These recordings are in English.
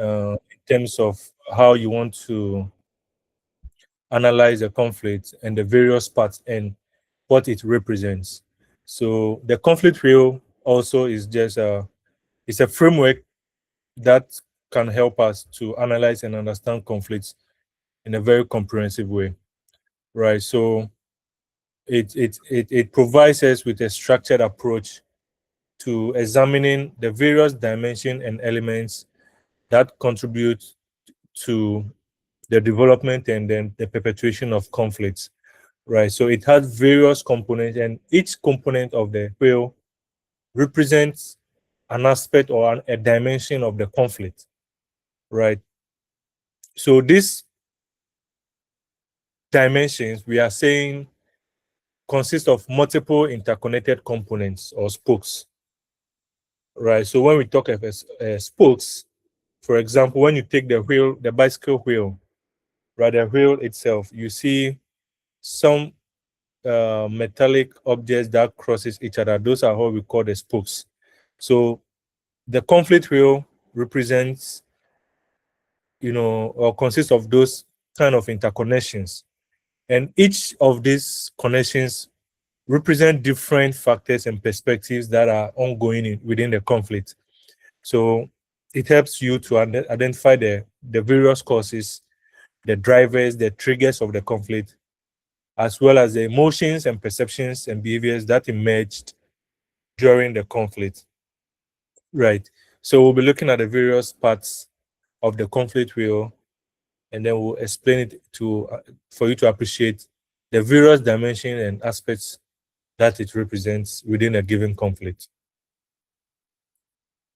in terms of how you want to analyze a conflict and the various parts and what it represents. So the conflict wheel also is just it's a framework that can help us to analyze and understand conflicts in a very comprehensive way, right? So it provides us with a structured approach to examining the various dimensions and elements that contribute to the development and then the perpetuation of conflicts, right? So it has various components, and each component of the wheel represents an aspect or a dimension of the conflict, right? So these dimensions, we are saying, consist of multiple interconnected components or spokes, right? So when we talk of spokes, for example, when you take the wheel, the bicycle wheel, right, the wheel itself, you see some metallic objects that crosses each other. Those are what we call the spokes. So the conflict wheel represents, or consists of those kind of interconnections, and each of these connections represent different factors and perspectives that are ongoing within the conflict. So it helps you to identify the various causes, the drivers, the triggers of the conflict, as well as the emotions and perceptions and behaviors that emerged during the conflict. Right. So we'll be looking at the various parts of the conflict wheel, and then we'll explain it to for you to appreciate the various dimensions and aspects that it represents within a given conflict.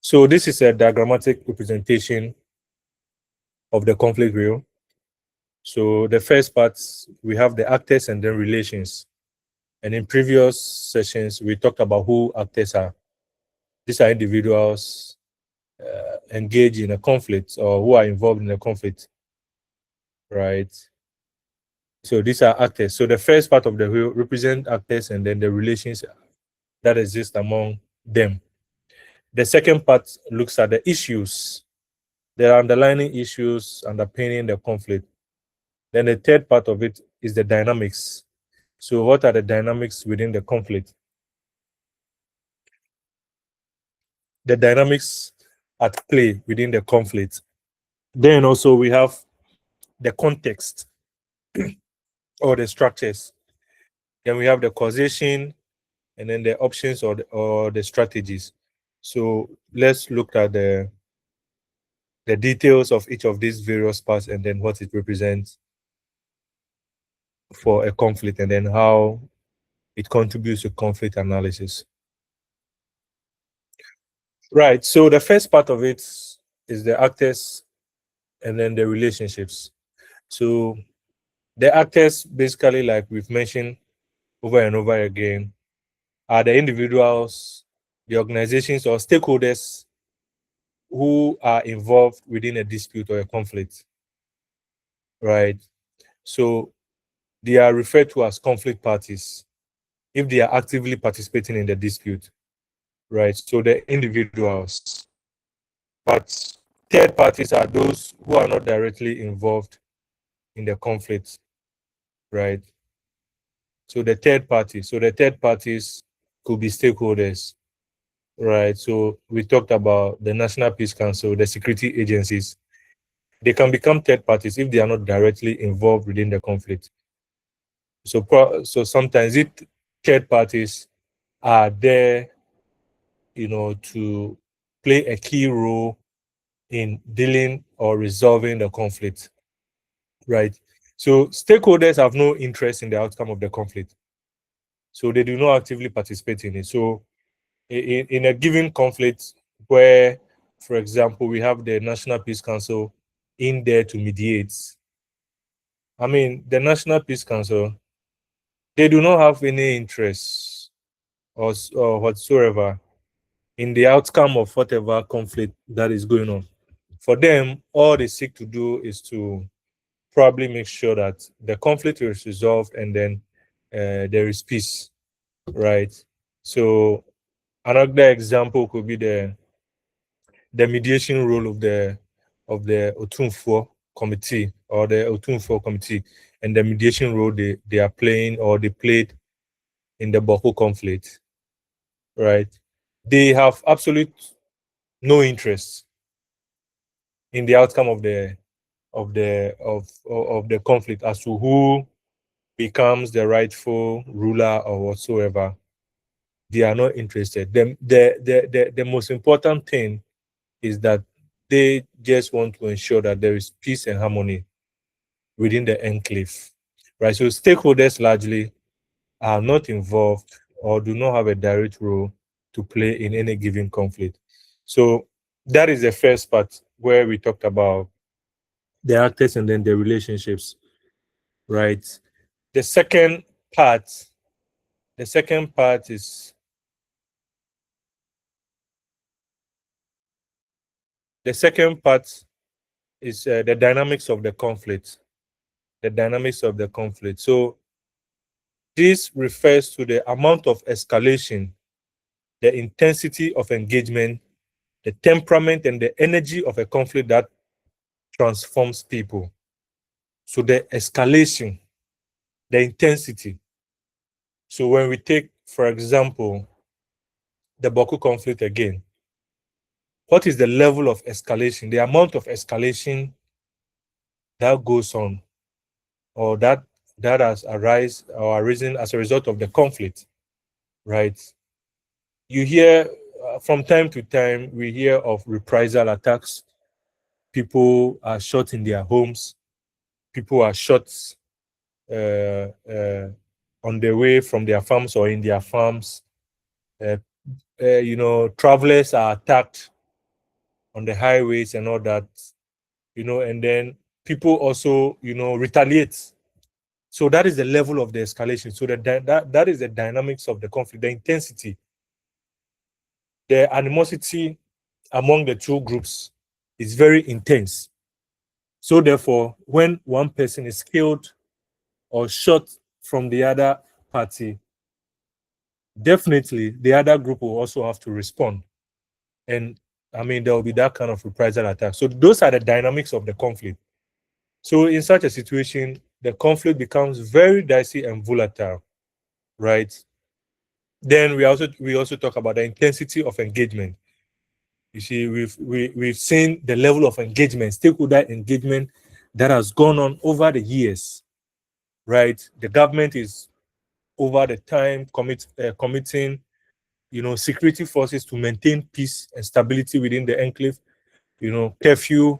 So this is a diagrammatic representation of the conflict wheel. So the first part, we have the actors and then relations. And in previous sessions, we talked about who actors are. These are individuals engaged in a conflict or who are involved in a conflict, right? So these are actors. So the first part of the wheel represent actors and then the relations that exist among them. The second part looks at the issues, the underlying issues underpinning the conflict. Then the third part of it is the dynamics. So what are the dynamics within the conflict? The dynamics at play within the conflict. Then also we have the context or the structures. Then we have the causation, and then the options or the strategies. So let's look at the details of each of these various parts and then what it represents for a conflict, and then how it contributes to conflict analysis. Right. So the first part of it is the actors and then the relationships. So the actors, basically, like we've mentioned over and over again, are the individuals, the organizations, or stakeholders who are involved within a dispute or a conflict. Right. So they are referred to as conflict parties if they are actively participating in the dispute. Right. So the individuals. But third parties are those who are not directly involved in the conflict, right? So the third parties could be stakeholders, right? So we talked about the National Peace Council, the security agencies. They can become third parties if they are not directly involved within the conflict. So sometimes third parties are there, to play a key role in dealing or resolving the conflict, right? So stakeholders have no interest in the outcome of the conflict, so they do not actively participate in it. So in a given conflict where, for example, we have the National Peace Council in there to mediate, I mean, the National Peace Council, they do not have any interest or whatsoever in the outcome of whatever conflict that is going on. For them, all they seek to do is to probably make sure that the conflict is resolved and then there is peace, right? So another example could be the mediation role of the the Otumfuo committee or the Otumfuo committee and the mediation role they are playing or they played in the Boko conflict, right? They have absolute no interest in the outcome of the conflict as to who becomes the rightful ruler or whatsoever. They are not interested. The most important thing is that they just want to ensure that there is peace and harmony within the enclave, right? So stakeholders largely are not involved or do not have a direct role to play in any given conflict. So that is the first part where we talked about the actors and then the relationships, right? The second part, the second part is the second part is the dynamics of the conflict. The dynamics of the conflict. So this refers to the amount of escalation, the intensity of engagement, the temperament and the energy of a conflict that transforms people. So the escalation, the intensity. So when we take, for example, the Boko conflict again, what is the level of escalation, the amount of escalation that goes on or that has arisen as a result of the conflict, right? You hear from time to time, we hear of reprisal attacks. People are shot in their homes. People are shot on their way from their farms or in their farms. Travelers are attacked on the highways and all that, and then people also, retaliate. So that is the level of the escalation. So that is the dynamics of the conflict, the intensity, the animosity among the two groups is very intense. So therefore, when one person is killed or shot from the other party, definitely the other group will also have to respond. And I mean, there will be that kind of reprisal attack. So those are the dynamics of the conflict. So in such a situation, the conflict becomes very dicey and volatile, right? Then we also talk about the intensity of engagement. You see, we've seen the level of engagement, stakeholder engagement that has gone on over the years, right? The government is over the time committing, security forces to maintain peace and stability within the enclave. Curfew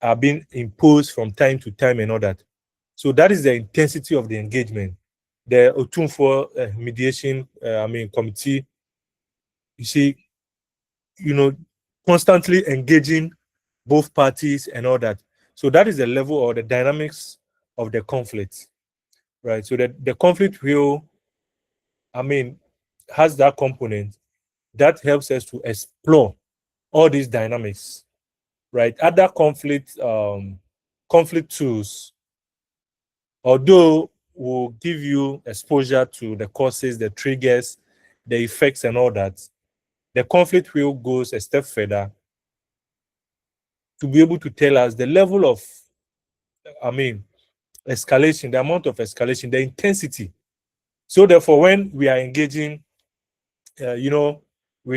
are being imposed from time to time and all that. So that is the intensity of the engagement. The Otumfuo mediation, committee, you see, constantly engaging both parties and all that. So that is the level or the dynamics of the conflict, right? So the conflict will, has that component that helps us to explore all these dynamics, right? Other conflict tools, although will give you exposure to the causes, the triggers, the effects, and all that, the conflict wheel goes a step further to be able to tell us the level of, escalation, the amount of escalation, the intensity. So therefore, when we are engaging, we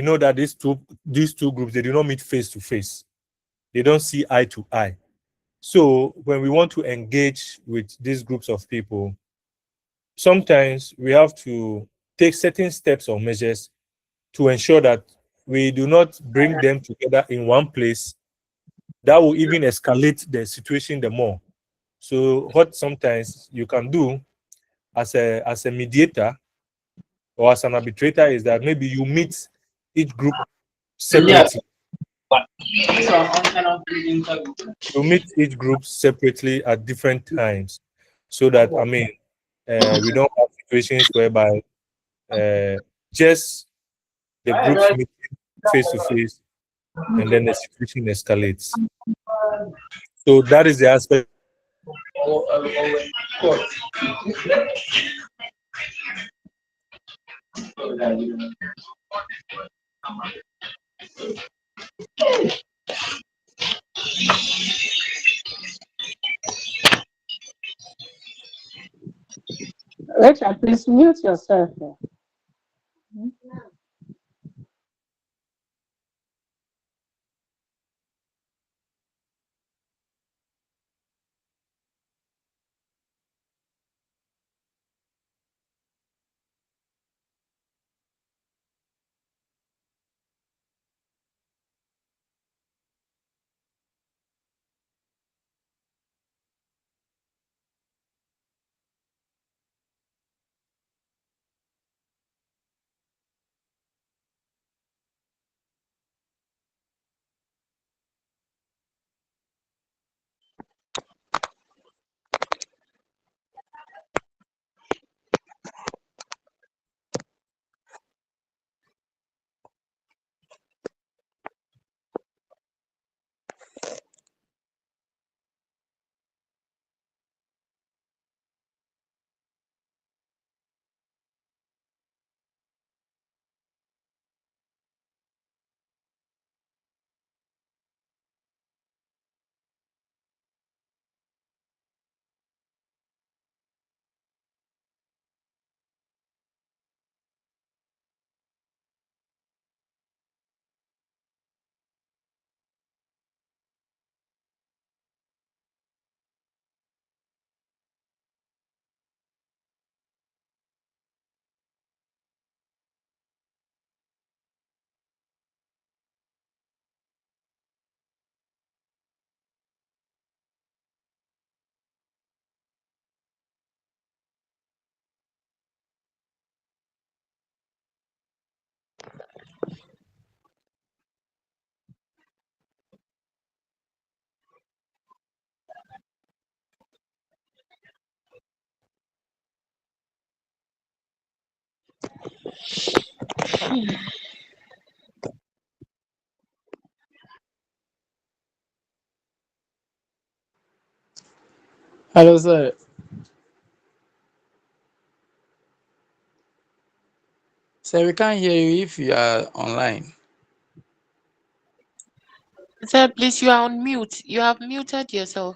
know that these two groups, they do not meet face to face. They don't see eye to eye. So when we want to engage with these groups of people, sometimes we have to take certain steps or measures to ensure that we do not bring them together in one place. That will even escalate the situation the more. So what sometimes you can do as a mediator or as an arbitrator is that maybe you meet each group separately. You meet each group separately at different times, so that we don't have situations whereby just the groups meet face to face and then the situation escalates. So that is the aspect. Rachel, please mute yourself. Hello, sir. Sir, we can't hear you if you are online. Sir, please, you are on mute. You have muted yourself.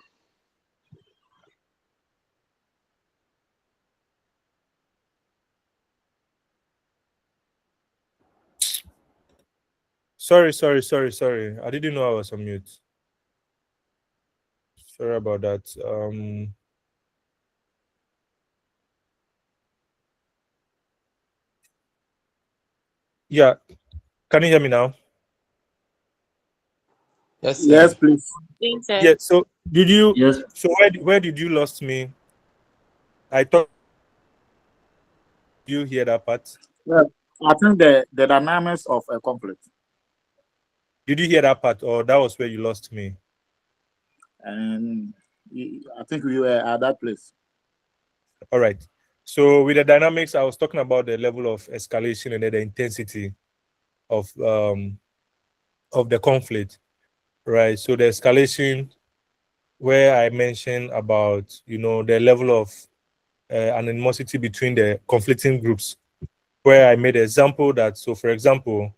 Sorry. I didn't know I was on mute. Sorry about that. Yeah, can you hear me now? Yes, sir. Yes, please. Please, sir. Yeah. So did you? Yes. So where did you lost me? I thought you hear that part. Yeah. I think the dynamics of a conflict, Did you hear that part, or that was where you lost me? and I think we were at that place. All right. So with the dynamics, I was talking about the level of escalation and then the intensity of the conflict, right? So the escalation, where I mentioned about the level of animosity between the conflicting groups, where I made an example that, so for example,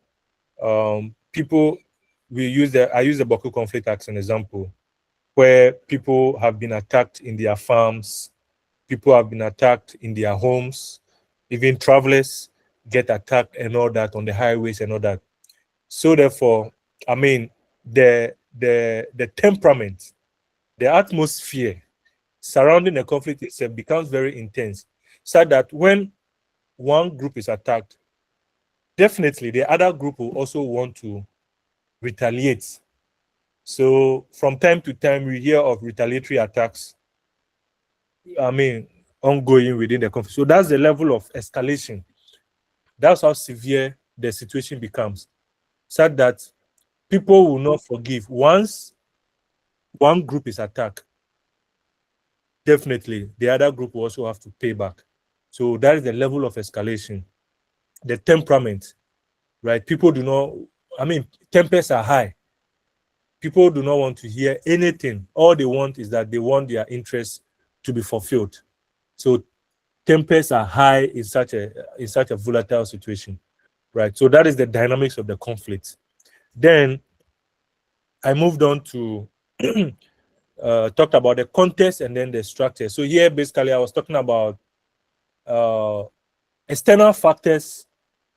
people I use the Boku conflict as an example, where people have been attacked in their farms, people have been attacked in their homes, even travelers get attacked and all that on the highways and all that. So therefore, I mean, the temperament, the atmosphere surrounding the conflict itself becomes very intense, so that when one group is attacked, definitely the other group will also want to retaliate. So from time to time, we hear of retaliatory attacks, I mean, ongoing within the conflict. So that's the level of escalation. That's how severe the situation becomes, so that people will not forgive. Once one group is attacked, definitely the other group will also have to pay back. So that is the level of escalation. The temperament, right? People do not, I mean, tempers are high. People do not want to hear anything. All they want is that they want their interests to be fulfilled. So tempers are high in such a volatile situation, right? So that is the dynamics of the conflict. Then I moved on to talked about the context and then the structure. So here, basically, I was talking about external factors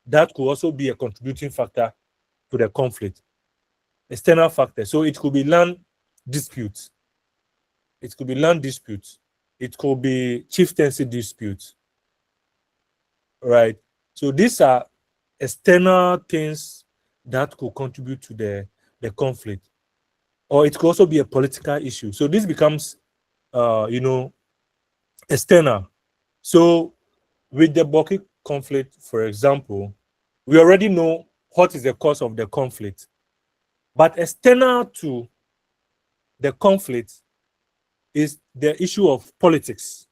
that could also be a contributing factor to the conflict. External factors. So it could be land disputes. It could be land disputes. It could be chieftaincy disputes. Right. So these are external things that could contribute to the conflict. Or it could also be a political issue. So this becomes external. So with the Boki conflict, for example, we already know what is the cause of the conflict. But external to the conflict is the issue of politics.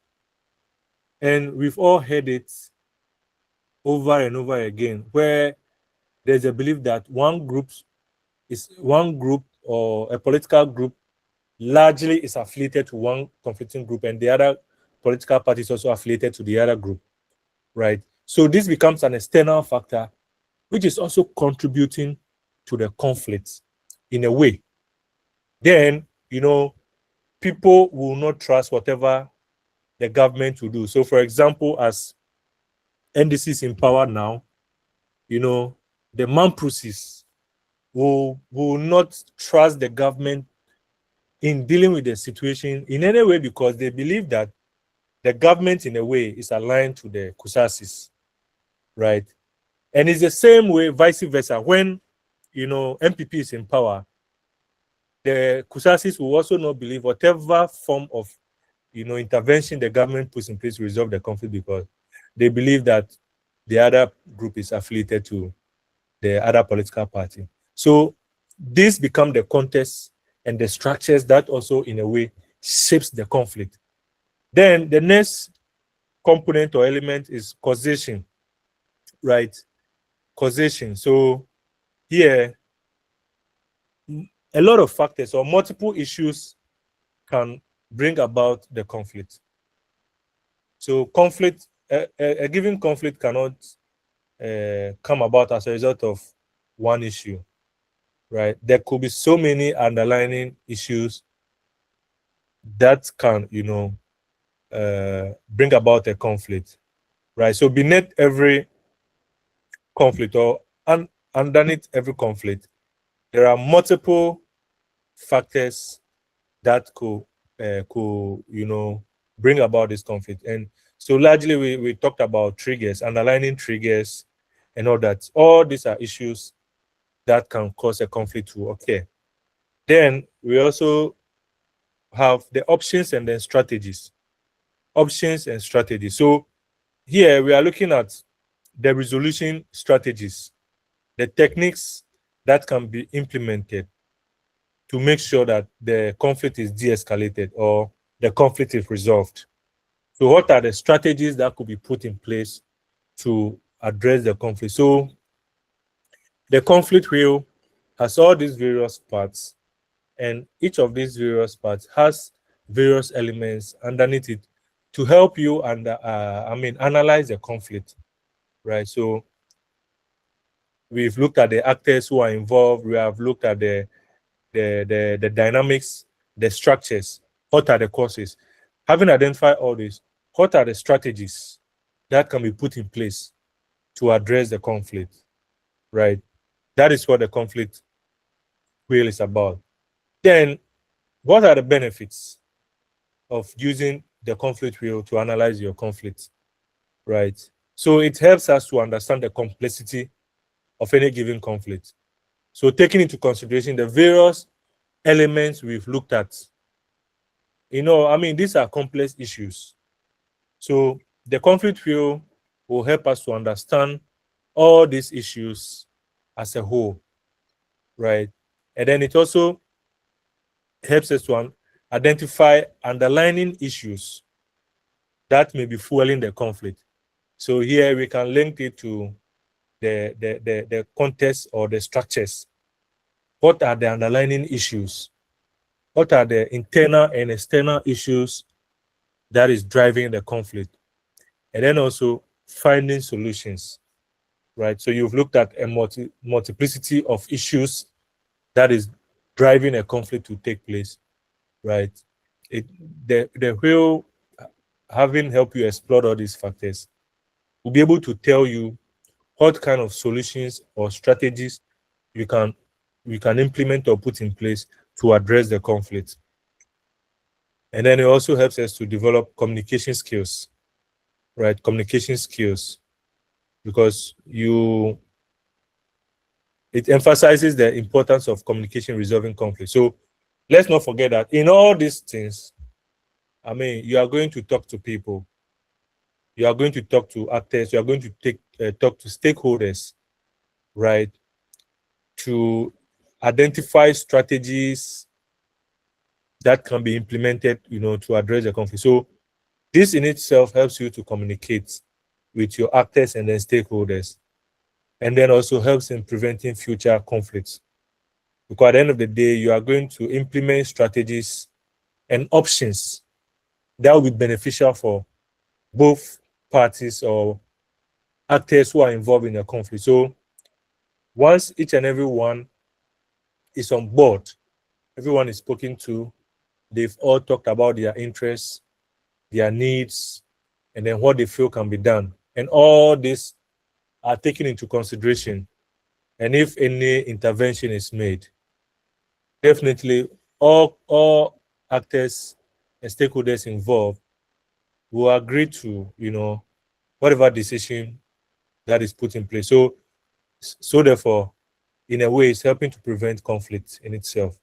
And we've all heard it over and over again, where there's a belief that one group or a political group largely is affiliated to one conflicting group, and the other political party is also affiliated to the other group, right? So this becomes an external factor, which is also contributing to the conflict in a way. Then, people will not trust whatever the government will do. So, for example, as NDC is in power now, the Mamprosis will not trust the government in dealing with the situation in any way, because they believe that the government, in a way, is aligned to the Kusasis, right? And it's the same way, vice versa. When, MPP is in power, the Kusasis will also not believe whatever form of, intervention the government puts in place to resolve the conflict, because they believe that the other group is affiliated to the other political party. So this becomes the context and the structures that also, in a way, shapes the conflict. Then the next component or element is causation, right? Causation. So here, a lot of factors or multiple issues can bring about the conflict. So conflict, a given conflict cannot come about as a result of one issue, right? There could be so many underlying issues that can, bring about a conflict, right? So beneath every conflict or underneath every conflict, there are multiple factors that could bring about this conflict. And so largely we talked about triggers, underlying triggers, and all that. All these are issues that can cause a conflict to occur. Then we also have the options and then strategies. Options and strategies. So here we are looking at the resolution strategies, the techniques that can be implemented to make sure that the conflict is de-escalated or the conflict is resolved. So what are the strategies that could be put in place to address the conflict? So the conflict wheel has all these various parts, and each of these various parts has various elements underneath it to help you analyze the conflict, right? So we've looked at the actors who are involved. We have looked at the dynamics, the structures. What are the causes? Having identified all this, what are the strategies that can be put in place to address the conflict, right? That is what the conflict wheel is about. Then, what are the benefits of using the conflict wheel to analyze your conflict, right? So it helps us to understand the complexity of any given conflict. So taking into consideration the various elements we've looked at, these are complex issues. So the conflict wheel will help us to understand all these issues as a whole, right? And then it also helps us to identify underlying issues that may be fueling the conflict. So here we can link it to the context or the structures. What are the underlying issues? What are the internal and external issues that is driving the conflict? And then also finding solutions, right? So you've looked at a multiplicity of issues that is driving a conflict to take place, right? The wheel, having helped you explore all these factors, will be able to tell you what kind of solutions or strategies you can implement or put in place to address the conflict. And then it also helps us to develop communication skills, right? Communication skills, because it emphasizes the importance of communication resolving conflict. So let's not forget that in all these things, I mean, you are going to talk to people, you are going to talk to actors, you are going to talk to stakeholders, right? To identify strategies that can be implemented, to address the conflict. So this in itself helps you to communicate with your actors and then stakeholders, and then also helps in preventing future conflicts. Because at the end of the day, you are going to implement strategies and options that will be beneficial for both parties or actors who are involved in a conflict. So once each and every one is on board, everyone is spoken to, they've all talked about their interests, their needs, and then what they feel can be done. And all this are taken into consideration. And if any intervention is made, definitely all actors and stakeholders involved will agree to, whatever decision that is put in place. So therefore, in a way, it's helping to prevent conflict in itself,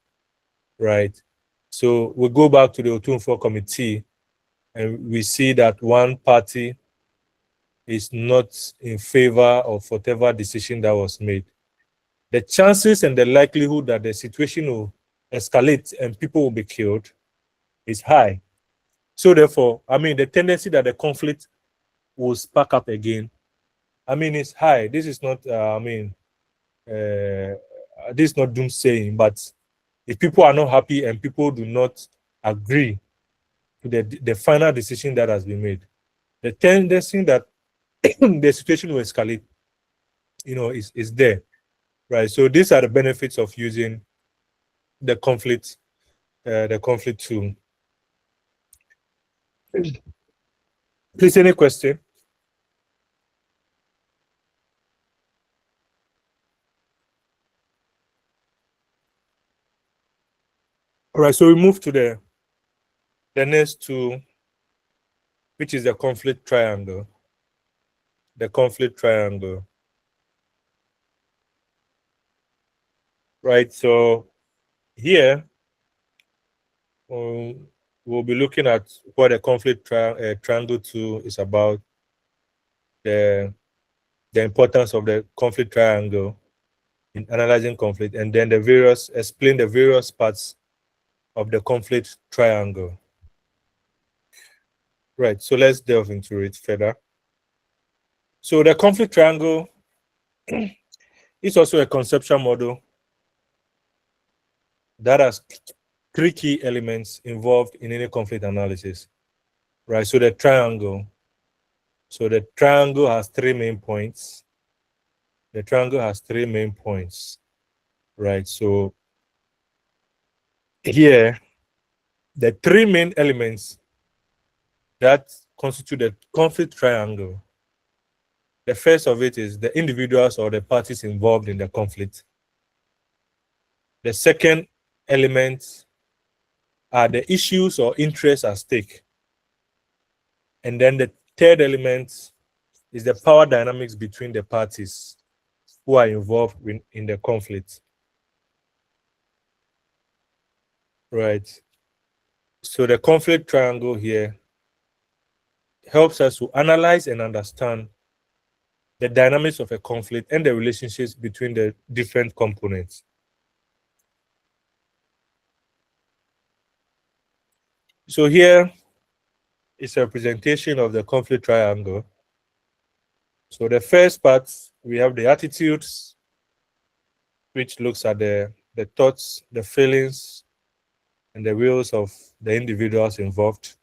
right? So we go back to the Otunfo committee, and we see that one party is not in favor of whatever decision that was made. The chances and the likelihood that the situation will escalate and people will be killed is high. So therefore, I mean, the tendency that the conflict will spark up again, I mean, it's high. This is not, this is not doomsaying, but if people are not happy and people do not agree to the final decision that has been made, the tendency that the situation will escalate, is there, right? So these are the benefits of using the conflict tool. Please, any question? All right, so we move to the next tool, which is the conflict triangle. The conflict triangle. Right, so here we'll be looking at what the conflict triangle tool is about, the importance of the conflict triangle in analyzing conflict, and then explain the various parts of the conflict triangle. Right, so let's delve into it further. So the conflict triangle is also a conceptual model that has 3 key elements involved in any conflict analysis, right? So the triangle has 3 main points. The triangle has 3 main points, right? So here, the 3 main elements that constitute the conflict triangle. The first of it is the individuals or the parties involved in the conflict. The second element are the issues or interests at stake. And then the third element is the power dynamics between the parties who are involved in the conflict. Right. So the conflict triangle here helps us to analyze and understand the dynamics of a conflict and the relationships between the different components. So here is a representation of the conflict triangle. So the first part, we have the attitudes, which looks at the thoughts, the feelings, and the wills of the individuals involved.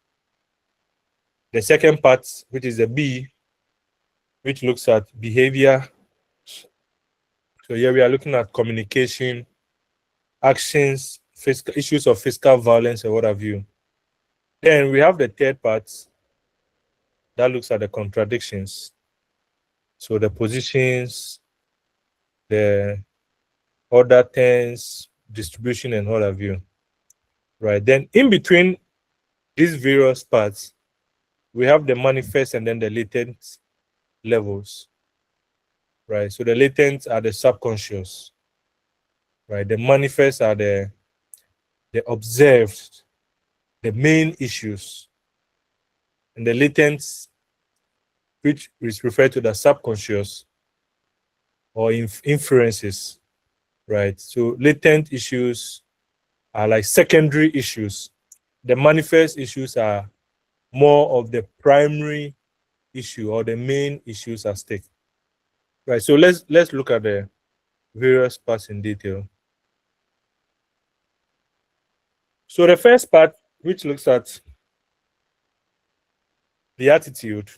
The second part, which is the B, which looks at behavior. So here we are looking at communication, actions, fiscal issues of fiscal violence, or what have you. Then we have the third part that looks at the contradictions. So the positions, the order terms, distribution, and what have you. Right. Then in between these various parts, we have the manifest and then the latent levels. Right. So the latent are the subconscious. Right. The manifest are the observed, the main issues. And the latent, which is referred to the subconscious or inferences. Right. So latent issues are like secondary issues. The manifest issues are more of the primary issue or the main issues at stake. Right. So let's look at the various parts in detail. So the first part, which looks at the attitude.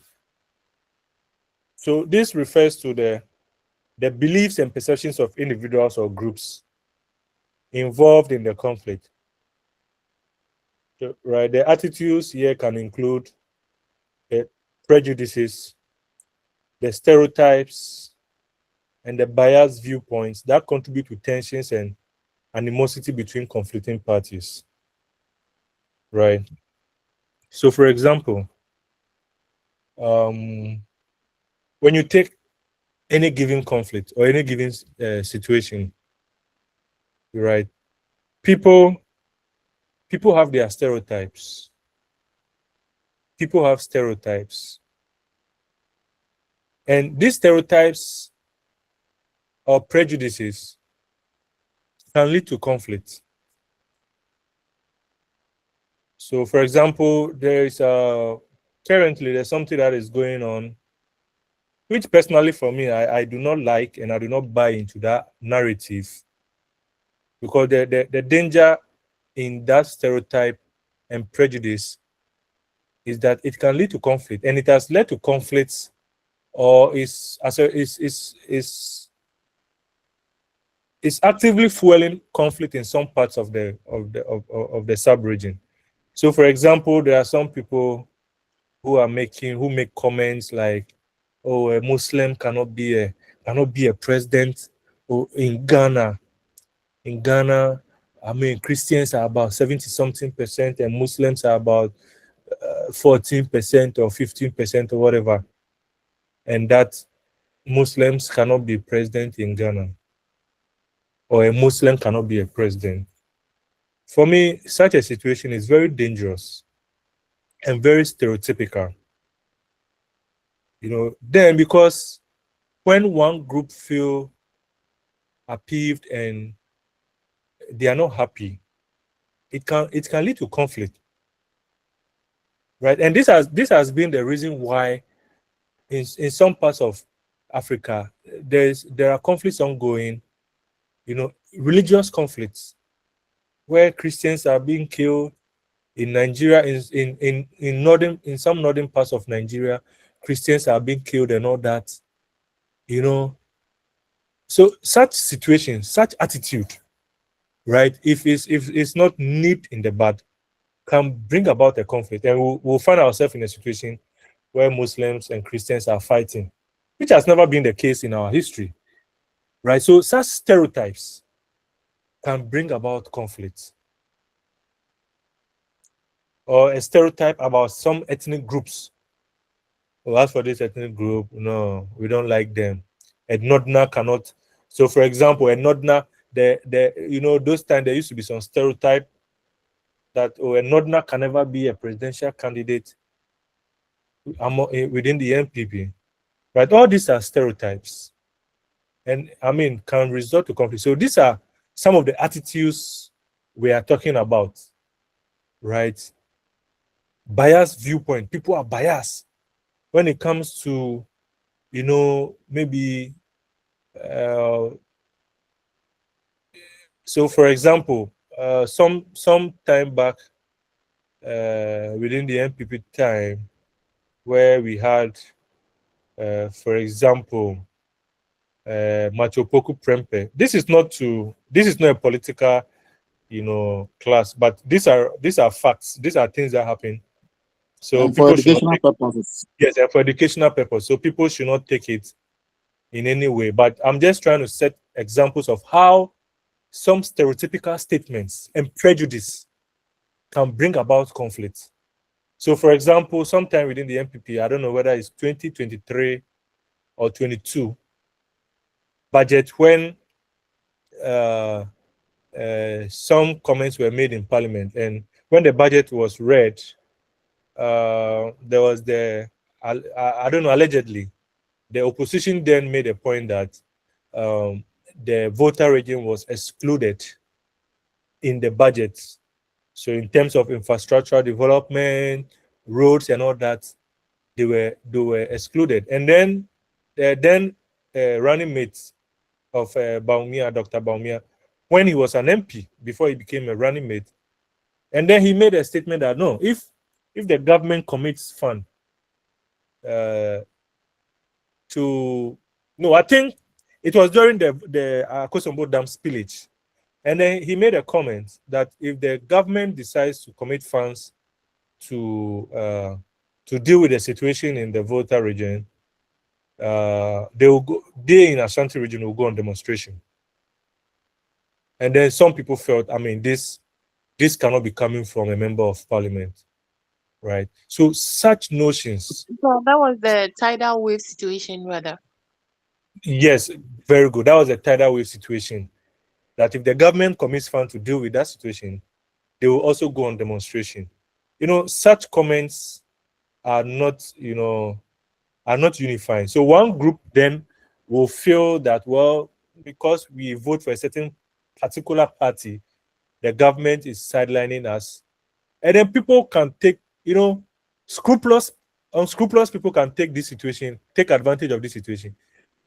So this refers to the beliefs and perceptions of individuals or groups involved in the conflict. So, right, the attitudes here can include the prejudices, the stereotypes, and the biased viewpoints that contribute to tensions and animosity between conflicting parties. Right. So, for example, when you take any given conflict or any given situation, right, people have their stereotypes. People have stereotypes. And these stereotypes or prejudices can lead to conflict. So, for example, there's something that is going on, which personally for me, I do not like, and I do not buy into that narrative, because the danger in that stereotype and prejudice is that it can lead to conflict, and it has led to conflicts, or is actively fueling conflict in some parts of the sub-region. So, for example, there are some people who make comments like, "Oh, a Muslim cannot be a president." Or in Ghana, I mean, Christians are about 70-something%, and Muslims are about 14% or 15% or whatever, and that Muslims cannot be president in Ghana, or a Muslim cannot be a president. For me, such a situation is very dangerous and very stereotypical. Then, because when one group feel aggrieved and they are not happy, it can lead to conflict, right? And this has been the reason why in some parts of Africa there are conflicts ongoing, religious conflicts, where Christians are being killed in Nigeria. In some northern parts of Nigeria, Christians are being killed and all that. So such situation, such attitude, right, if it's not nipped in the bud, can bring about a conflict, and we'll find ourselves in a situation where Muslims and Christians are fighting, which has never been the case in our history, right? So such stereotypes can bring about conflict. Or a stereotype about some ethnic groups. Well, as for this ethnic group, no, we don't like them. A Northerner cannot. So, for example, a Northerner, those times there used to be some stereotype that a Northerner can never be a presidential candidate within the NPP, right? All these are stereotypes, and I mean, can result to conflict. So these are some of the attitudes we are talking about, right? Biased viewpoint. People are biased when it comes to, maybe. So, for example, some time back, within the NPP time, where we had, for example, Macho Poku Prempeh. This is not a political class. But these are facts. These are things that happen. So And for people should not educational purposes. yes, and for educational purpose. So people should not take it in any way. But I'm just trying to set examples of how some stereotypical statements and prejudice can bring about conflict. So, for example, sometime within the MPP, I don't know whether it's 2023 or 22 budget, when some comments were made in Parliament, and when the budget was read, there was I don't know, allegedly, the opposition then made a point that the voter region was excluded in the budget. So in terms of infrastructure development, roads and all that, they were excluded. And then running mate of Baumia, Dr. Baumia, when he was an MP, before he became a running mate, and then he made a statement that no, if the government commits fund I think it was during the Akosombo Dam spillage. And then he made a comment that if the government decides to commit funds to deal with the situation in the Volta region, they in Ashanti region will go on demonstration. And then some people felt, I mean, this cannot be coming from a member of parliament, right? So such notions. So that was the tidal wave situation, rather. Yes, very good. That was a tidal wave situation. That if the government commits funds to deal with that situation, they will also go on demonstration. Such comments are not unifying. So one group then will feel that, well, because we vote for a certain particular party, the government is sidelining us. And then people can take, unscrupulous people can take this situation, take advantage of this situation,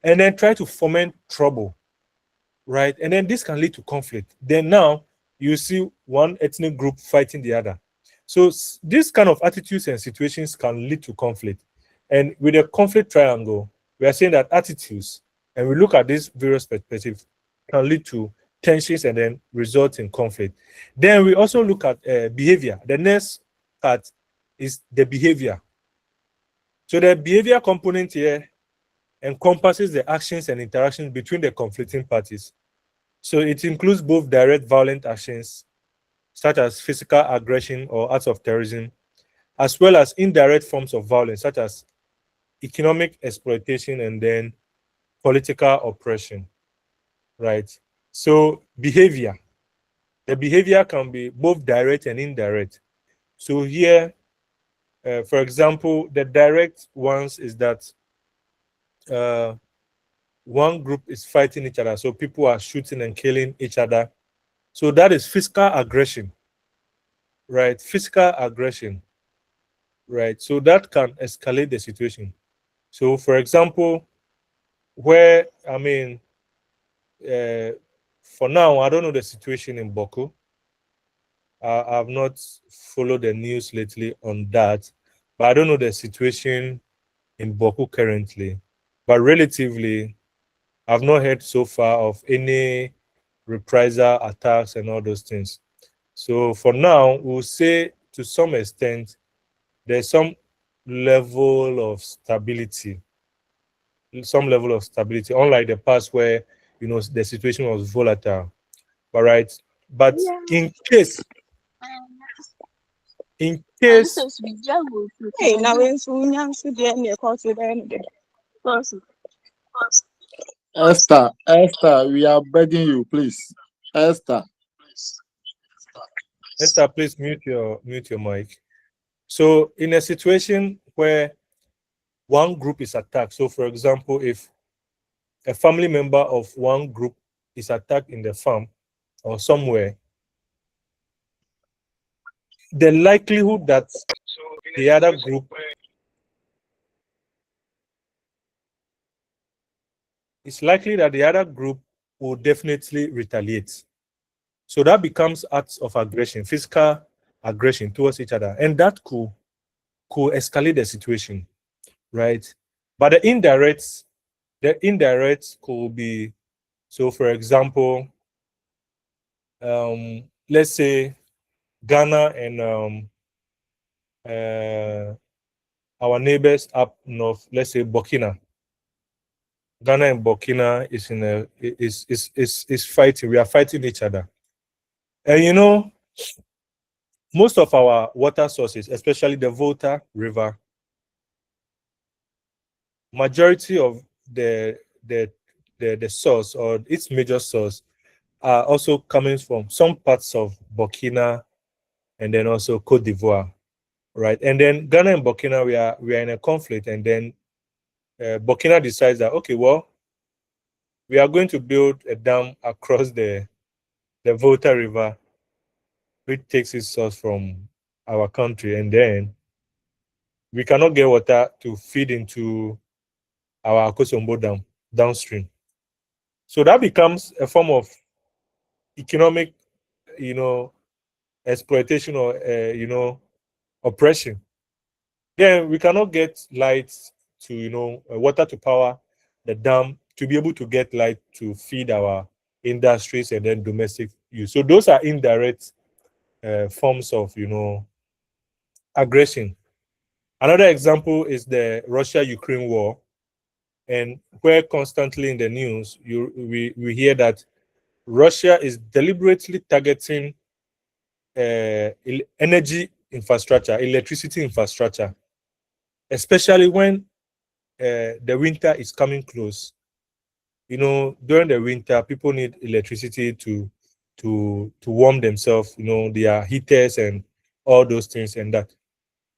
and then try to foment trouble. Right, and then this can lead to conflict. Then now you see one ethnic group fighting the other. So this kind of attitudes and situations can lead to conflict. And with a conflict triangle, we are saying that attitudes, and we look at these various perspectives, can lead to tensions and then result in conflict. Then we also look at behavior. The next part is the behavior. So the behavior component here encompasses the actions and interactions between the conflicting parties. So it includes both direct violent actions, such as physical aggression or acts of terrorism, as well as indirect forms of violence, such as economic exploitation and then political oppression, right? So the behavior can be both direct and indirect. So here, for example, the direct ones is that one group is fighting each other. So people are shooting and killing each other. So that is physical aggression, right? Physical aggression, right? So that can escalate the situation. So for example, where, I mean, for now, I don't know the situation in Boko. I've not followed the news lately on that, but I don't know the situation in Boko currently. But relatively, I've not heard so far of any reprisal attacks and all those things. So for now, we'll say to some extent, there's some level of stability, unlike the past where, the situation was volatile. All right. But in case Hey, now when Sunyam Sudan, they call to them. Esther, we are begging you, please. Esther, please mute your mic. So in a situation where one group is attacked, so for example, if a family member of one group is attacked in the farm or somewhere, the likelihood that the other group will definitely retaliate. So that becomes acts of aggression, physical aggression towards each other, and that could escalate the situation, right? But the indirects could be, so for example, let's say Ghana and our neighbors up north, let's say Burkina. Ghana and Burkina is fighting. We are fighting each other. And you know, most of our water sources, especially the Volta River, majority of the source or its major source are also coming from some parts of Burkina and then also Cote d'Ivoire, right? And then Ghana and Burkina, we are in a conflict, and then Burkina decides that, okay, well, we are going to build a dam across the Volta River, which takes its source from our country, and then we cannot get water to feed into our Akosombo Dam downstream. So that becomes a form of economic, you know, exploitation or, you know, oppression. Then we cannot get light to, you know, water to power the dam to be able to get light to feed our industries and then domestic use. So those are indirect forms of, you know, aggression. Another example is the Russia-Ukraine war, and where constantly in the news we hear that Russia is deliberately targeting energy infrastructure, electricity infrastructure, especially when the winter is coming close. You know, during the winter, people need electricity to warm themselves. You know, their heaters and all those things and that.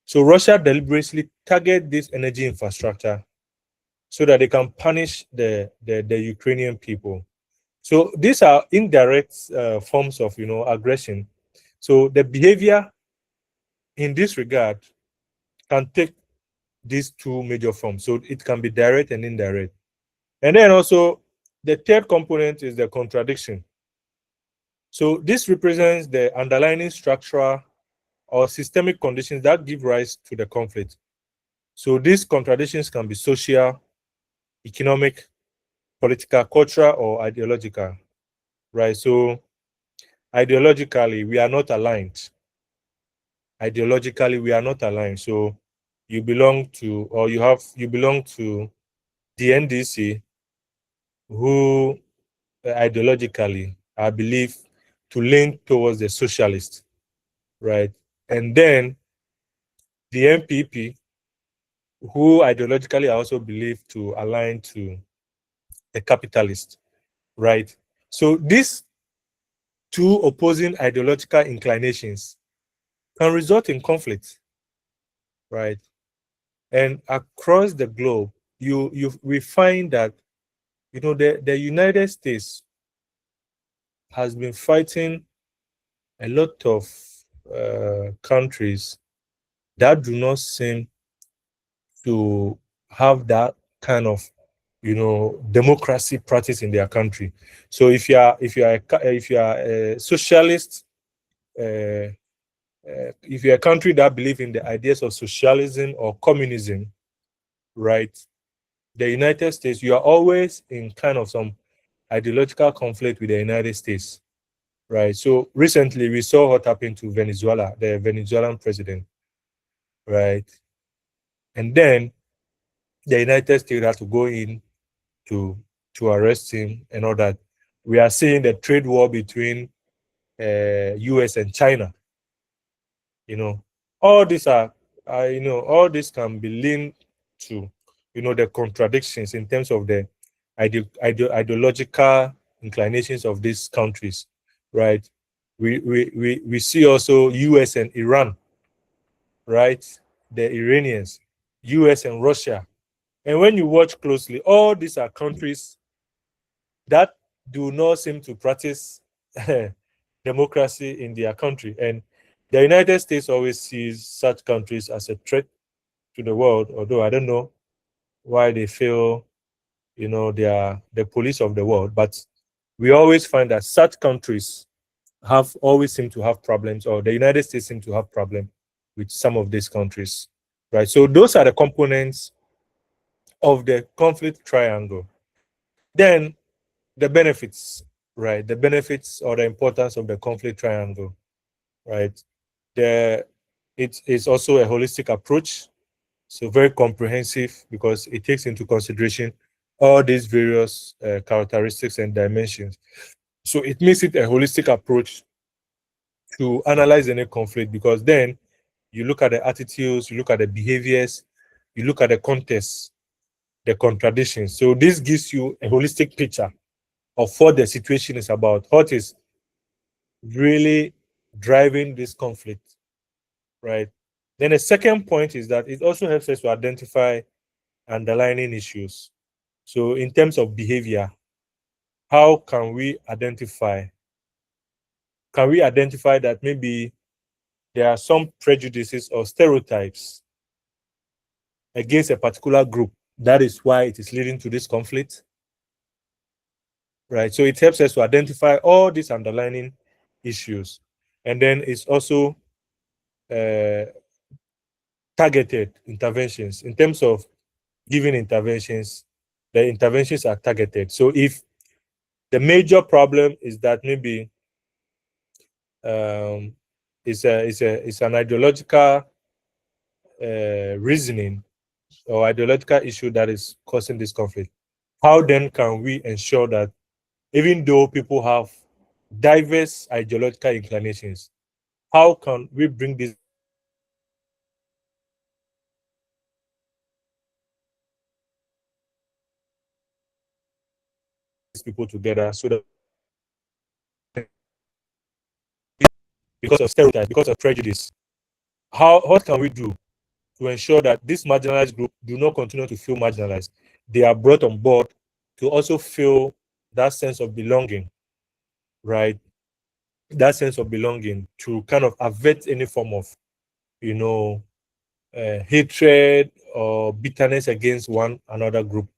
So Russia deliberately target this energy infrastructure so that they can punish the Ukrainian people. So these are indirect forms of, you know, aggression. So the behavior in this regard can take these two major forms. So it can be direct and indirect. And then also the third component is the contradiction. So this represents the underlying structural or systemic conditions that give rise to the conflict. So these contradictions can be social, economic, political, cultural, or ideological, right? So ideologically, we are not aligned. Ideologically, we are not aligned. So you belong to, or you belong to the NDC, who ideologically, I believe, to lean towards the socialist, right? And then the MPP, who ideologically I also believe to align to the capitalist, right? So these two opposing ideological inclinations can result in conflict, right? And across the globe, we find that, you know, the United States has been fighting a lot of countries that do not seem to have that kind of, you know, democracy practice in their country. So if you are a socialist, if you're a country that believe in the ideas of socialism or communism, right? The United States, you are always in kind of some ideological conflict with the United States, right? So recently we saw what happened to Venezuela, the Venezuelan president, right? And then the United States had to go in to arrest him and all that. We are seeing the trade war between US and China. You know, all these are, you know, all this can be linked to, you know, the contradictions in terms of the ideological inclinations of these countries, right? We see also US and Iran, right? The Iranians, US and Russia. And when you watch closely, all these are countries that do not seem to practice democracy in their country. And the United States always sees such countries as a threat to the world, although I don't know why they feel, you know, they are the police of the world. But we always find that such countries have always seem to have problems, or the United States seem to have problems with some of these countries, right? So those are the components of the conflict triangle. Then the benefits, right? The benefits or the importance of the conflict triangle, right? It is also a holistic approach, so very comprehensive because it takes into consideration all these various characteristics and dimensions. So it makes it a holistic approach to analyze any conflict, because then you look at the attitudes, you look at the behaviors, you look at the context, the contradictions. So this gives you a holistic picture of what the situation is about, what is really driving this conflict, right? Then the second point is that it also helps us to identify underlying issues. So in terms of behavior, how can we identify that maybe there are some prejudices or stereotypes against a particular group? That is why it is leading to this conflict, right? So it helps us to identify all these underlying issues. And then it's also targeted interventions. In terms of giving interventions, the interventions are targeted. So if the major problem is that maybe it's an ideological reasoning or ideological issue that is causing this conflict, how then can we ensure that even though people have diverse ideological inclinations, how can we bring these people together so that because of stereotype, because of prejudice, what can we do to ensure that this marginalized group do not continue to feel marginalized? They are brought on board to also feel that sense of belonging, right? That sense of belonging to kind of avert any form of, hatred or bitterness against one other group,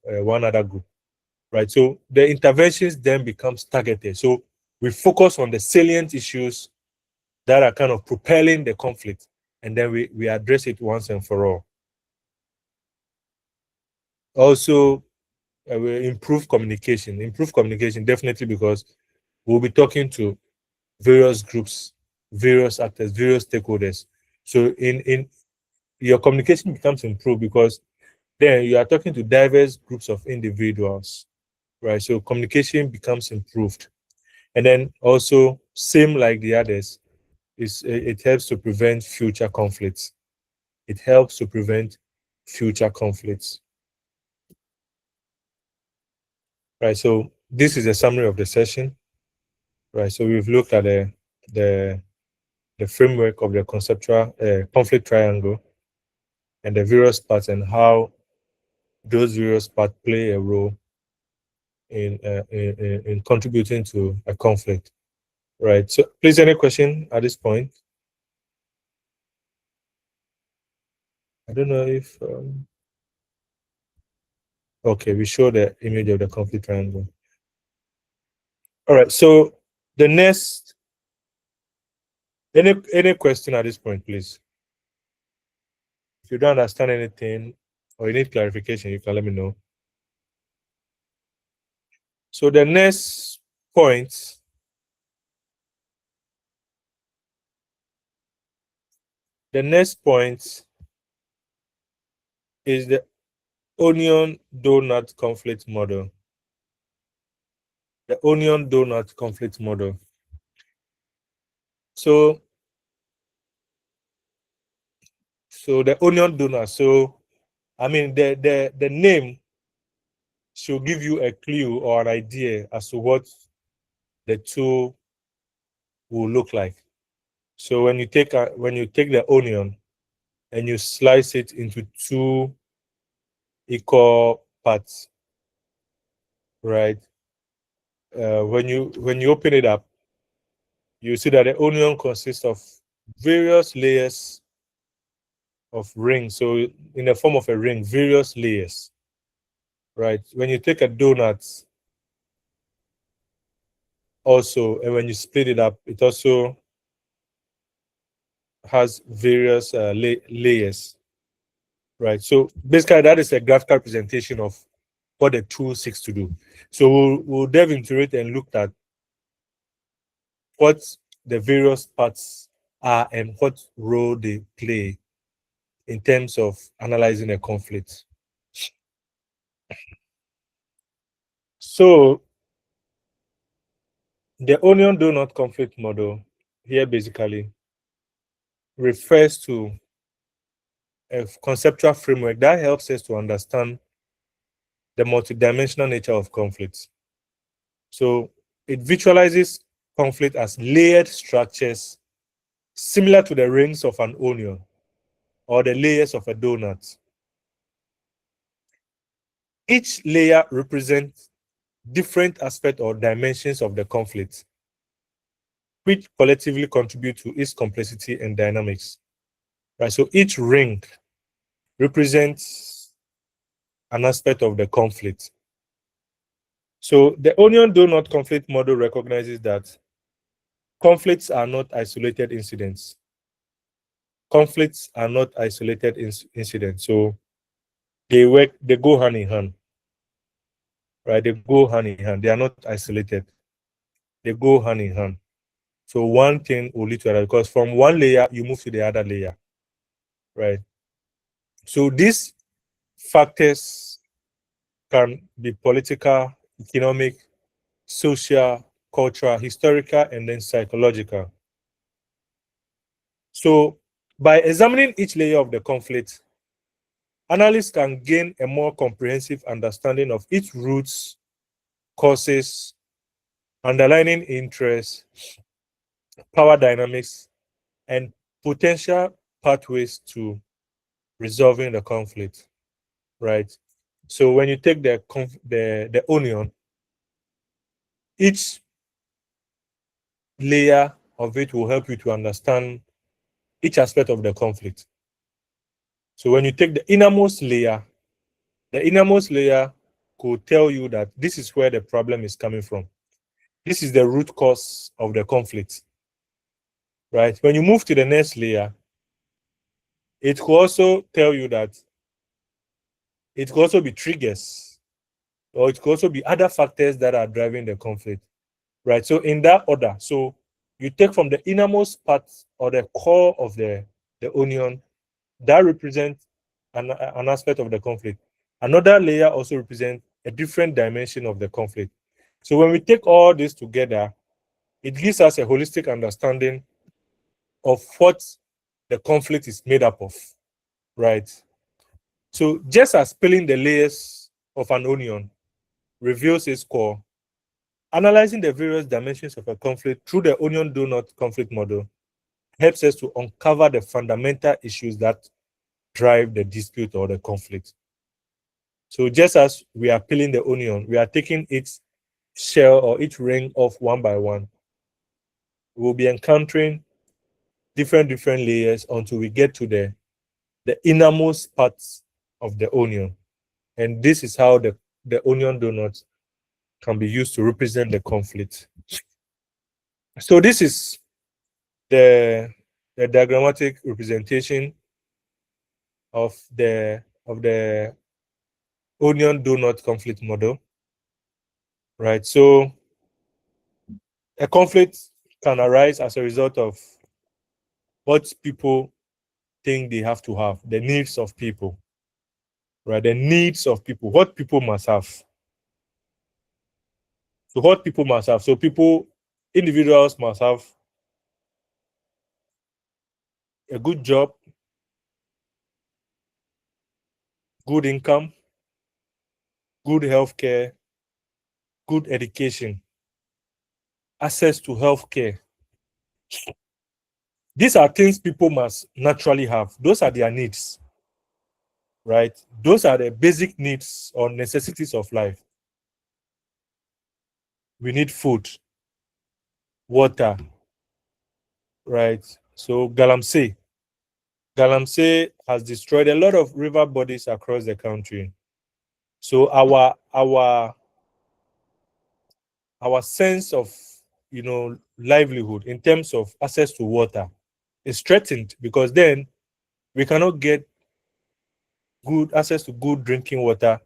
right? So the interventions then becomes targeted. So we focus on the salient issues that are kind of propelling the conflict, and then we address it once and for all. Also, we improve communication definitely, because we'll be talking to various groups, various actors, various stakeholders. So in your communication becomes improved because then you are talking to diverse groups of individuals, right? So communication becomes improved. And then also, same like the others, it helps to prevent future conflicts. It helps to prevent future conflicts. Right. So this is a summary of the session. Right. So we've looked at the framework of the conceptual conflict triangle and the various parts and how those various parts play a role in contributing to a conflict. Right. So please, any question at this point? I don't know if okay, we show the image of the conflict triangle. All right. So the next, any question at this point, please? If you don't understand anything or you need clarification, you can let me know. So the next point is the onion donut conflict model. The onion donut conflict model. So the onion donut. So I mean the name should give you a clue or an idea as to what the two will look like. So when you take the onion and you slice it into two equal parts, right? When you open it up, you see that the onion consists of various layers of rings. So in the form of a ring, various layers, right? When you take a donut also, and when you split it up, it also has various layers, right? So basically that is a graphical representation of what the tool seeks to do. So we'll delve into it and look at what the various parts are and what role they play in terms of analyzing a conflict. So the onion donut conflict model here basically refers to a conceptual framework that helps us to understand the multidimensional nature of conflicts. So it visualizes conflict as layered structures similar to the rings of an onion or the layers of a donut. Each layer represents different aspects or dimensions of the conflict, which collectively contribute to its complexity and dynamics. Right? So each ring represents an aspect of the conflict. So the onion donut conflict model recognizes that conflicts are not isolated incidents. Conflicts are not isolated incidents. So they go hand in hand. Right? They go hand in hand. They are not isolated. They go hand in hand. So one thing will lead to another because from one layer you move to the other layer. Right? So these factors can be political, economic, social, cultural, historical, and then psychological. So by examining each layer of the conflict, analysts can gain a more comprehensive understanding of its roots, causes, underlying interests, power dynamics, and potential pathways to resolving the conflict. Right? So when you take the onion, each layer of it will help you to understand each aspect of the conflict. So when you take the innermost layer could tell you that this is where the problem is coming from. This is the root cause of the conflict. Right? When you move to the next layer, it could also tell you that it could also be triggers, or it could also be other factors that are driving the conflict. Right? So in that order, so you take from the innermost part or the core of the onion, that represents an aspect of the conflict. Another layer also represents a different dimension of the conflict. So when we take all this together, it gives us a holistic understanding of what the conflict is made up of, right? So just as peeling the layers of an onion reveals its core, analyzing the various dimensions of a conflict through the onion donut conflict model helps us to uncover the fundamental issues that drive the dispute or the conflict. So just as we are peeling the onion, we are taking its shell or each ring off one by one. We'll be encountering different layers until we get to the innermost parts of the onion. And this is how the onion donut can be used to represent the conflict. So this is the diagrammatic representation of the onion donut conflict model. Right. So a conflict can arise as a result of what people think they have to have, the needs of people, right? The needs of people, what people must have. So what people must have. So individuals must have a good job, good income, good healthcare, good education, access to healthcare. These are things people must naturally have. Those are their needs, right? Those are the basic needs or necessities of life. We need food, water, right? So Galamsey has destroyed a lot of river bodies across the country. So our sense of livelihood in terms of access to water is threatened because then we cannot get good access to good drinking water,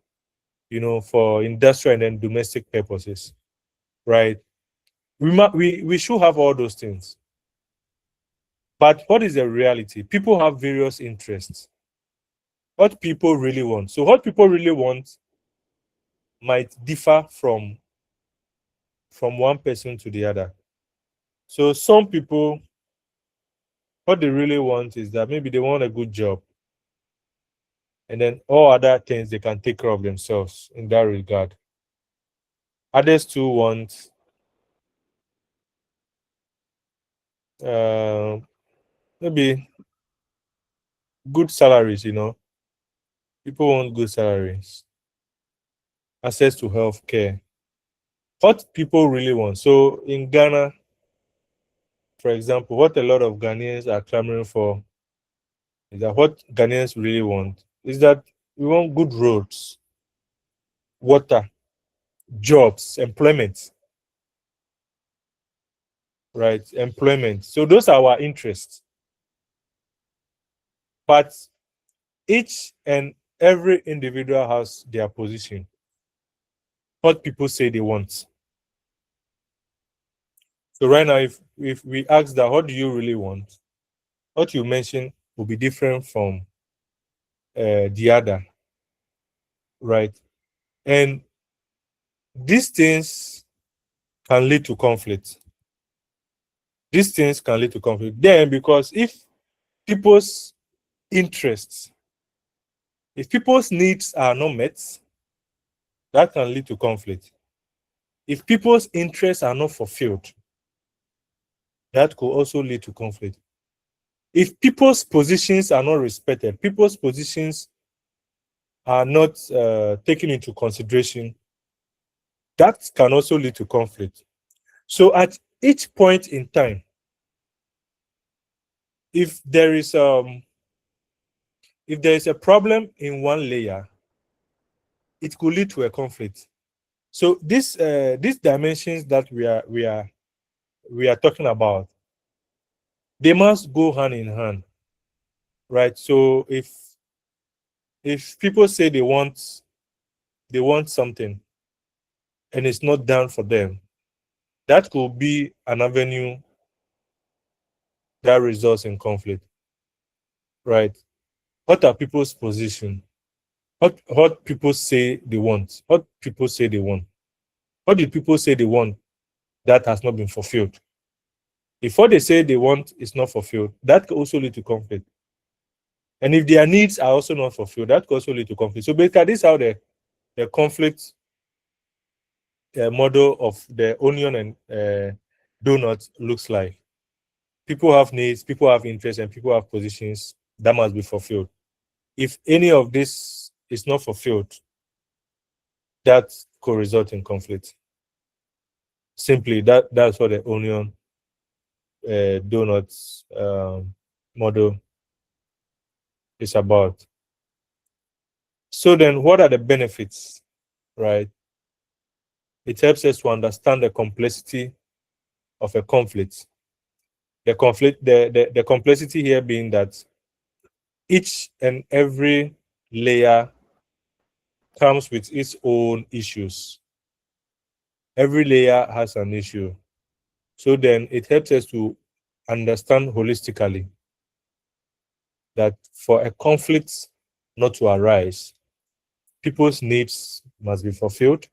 for industrial and then domestic purposes, right? We should have all those things. But what is the reality? People have various interests. What people really want. So what people really want might differ from one person to the other. So some people, what they really want is that maybe they want a good job. And then all other things they can take care of themselves in that regard. Others too want maybe good salaries, People want good salaries. Access to health care. What people really want. So in Ghana, for example, what a lot of Ghanaians are clamoring for is that what Ghanaians really want is that we want good roads, water, jobs, employment. Right? Employment. So those are our interests. But each and every individual has their position. What people say they want. So right now, if we ask that, what do you really want? What you mention will be different from the other, right? And these things can lead to conflict. These things can lead to conflict. Then, because if people's interests, if people's needs are not met, that can lead to conflict. If people's interests are not fulfilled, that could also lead to conflict. If people's positions are not respected, people's positions are not taken into consideration, that can also lead to conflict. So at each point in time, if there is a problem in one layer, it could lead to a conflict. So these dimensions that we are talking about, they must go hand in hand, right? So if people say they want something and it's not done for them, that could be an avenue that results in conflict, right? What are people's position? What people say they want? What people say they want? What do people say they want that has not been fulfilled? If what they say they want is not fulfilled, that could also lead to conflict. And if their needs are also not fulfilled, that could also lead to conflict. So basically, this is how the conflict model of the onion and donut looks like. People have needs, people have interests, and people have positions that must be fulfilled. If any of this is not fulfilled, that could result in conflict. Simply, that's what the onion donuts model is about. So then, what are the benefits, right? It helps us to understand the complexity of a conflict. The complexity here being that each and every layer comes with its own issues. Every layer has an issue. So then it helps us to understand holistically that for a conflict not to arise, people's needs must be fulfilled.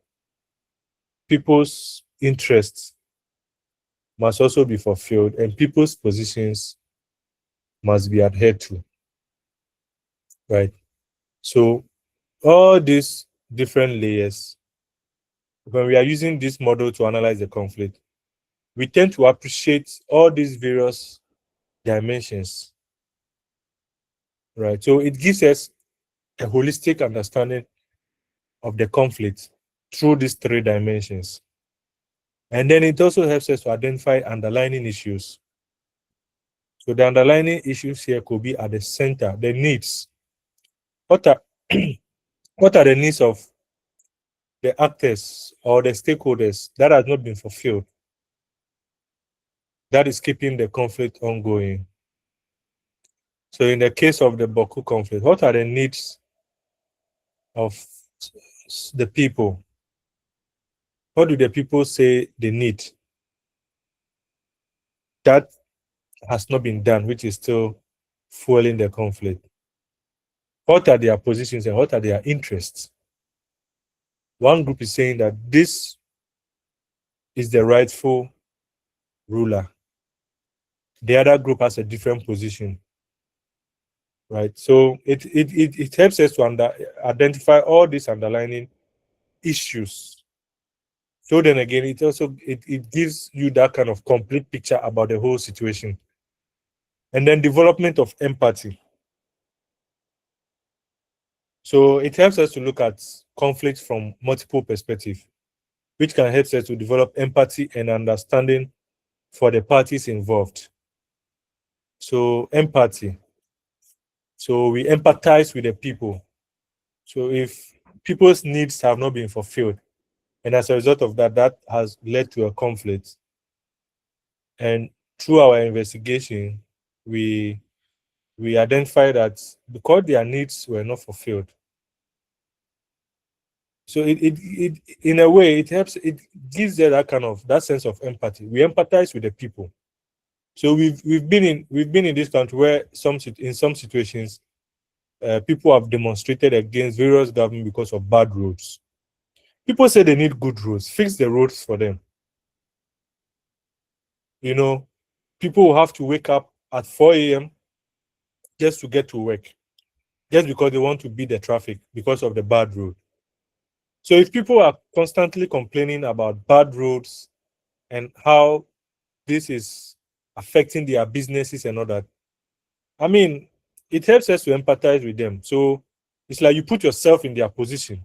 People's interests must also be fulfilled, and people's positions must be adhered to. Right? So all these different layers, when we are using this model to analyze the conflict, we tend to appreciate all these various dimensions. Right? So it gives us a holistic understanding of the conflict through these three dimensions. And then it also helps us to identify underlying issues. So the underlying issues here could be at the center, the needs. What are what are the needs of the actors or the stakeholders that has not been fulfilled? That is keeping the conflict ongoing. So in the case of the Boku conflict, what are the needs of the people? What do the people say they need? that has not been done, which is still fueling the conflict. What are their positions and what are their interests? One group is saying that this is the rightful ruler. The other group has a different position, right? So it helps us to identify all these underlying issues. So then again, it gives you that kind of complete picture about the whole situation. And then development of empathy. So it helps us to look at conflict from multiple perspectives, which can help us to develop empathy and understanding for the parties involved. So empathy. So we empathize with the people. So if people's needs have not been fulfilled, and as a result of that, that has led to a conflict. And through our investigation, we identify that because their needs were not fulfilled. So it in a way it helps, it gives them that sense of empathy. We empathize with the people. So we've been in this country where in some situations people have demonstrated against various government because of bad roads. People say they need good roads. Fix the roads for them. You know, people will have to wake up at 4 a.m. just to get to work, just because they want to beat the traffic because of the bad road. So if people are constantly complaining about bad roads and how this is affecting their businesses and all that, I mean, it helps us to empathize with them. So it's like you put yourself in their position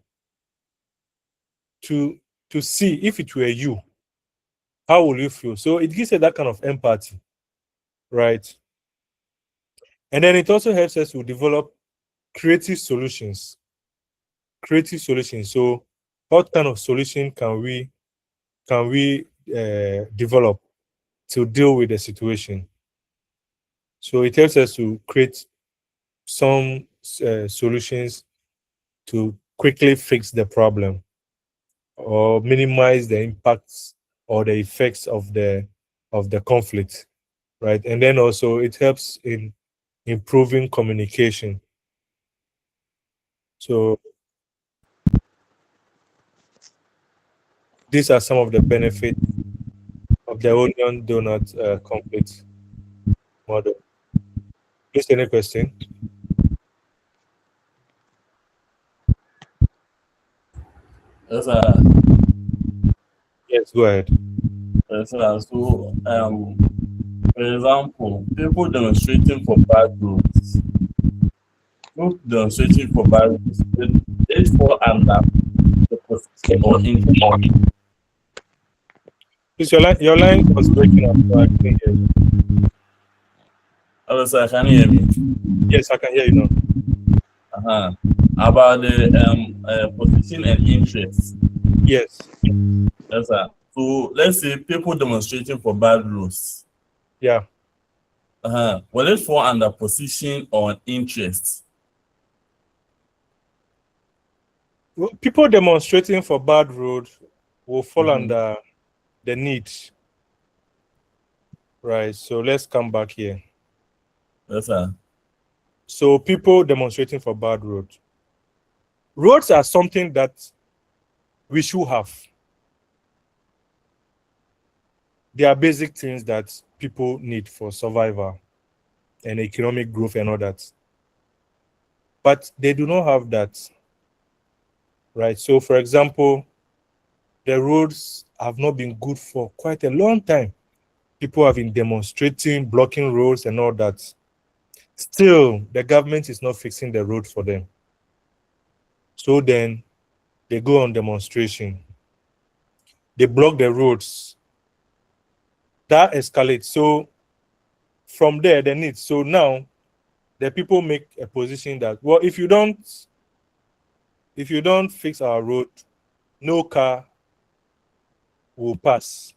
to see if it were you, how will you feel? So it gives you that kind of empathy, right? And then it also helps us to develop creative solutions. So what kind of solution can we develop to deal with the situation? So it helps us to create some solutions to quickly fix the problem or minimize the impacts or the effects of the conflict, right? And then also it helps in improving communication. So these are some of the benefits of the onion donut conflict model. Please, any question? Yes, Yes, go ahead. so, for example, people demonstrating for bad roads, it fall under the position or interest. Please, your line was breaking up, so I couldn't hear you. Hello, sir, can you hear me? Yes, I can hear you now. About the position and interest. Yes. Yes, sir. So let's say people demonstrating for bad roads. Yeah. Will it fall under position or interest? Well, people demonstrating for bad road will fall under the need. Right. So let's come back here. Yes, sir. So people demonstrating for bad roads. Roads are something that we should have. They are basic things that people need for survival and economic growth and all that. But they do not have that. Right. So for example, the roads have not been good for quite a long time. People have been demonstrating, blocking roads and all that. Still, the government is not fixing the road for them. So then they go on demonstration. They block the roads. That escalates. So from there, the need. So now the people make a position that, well, if you don't fix our road, no car will pass.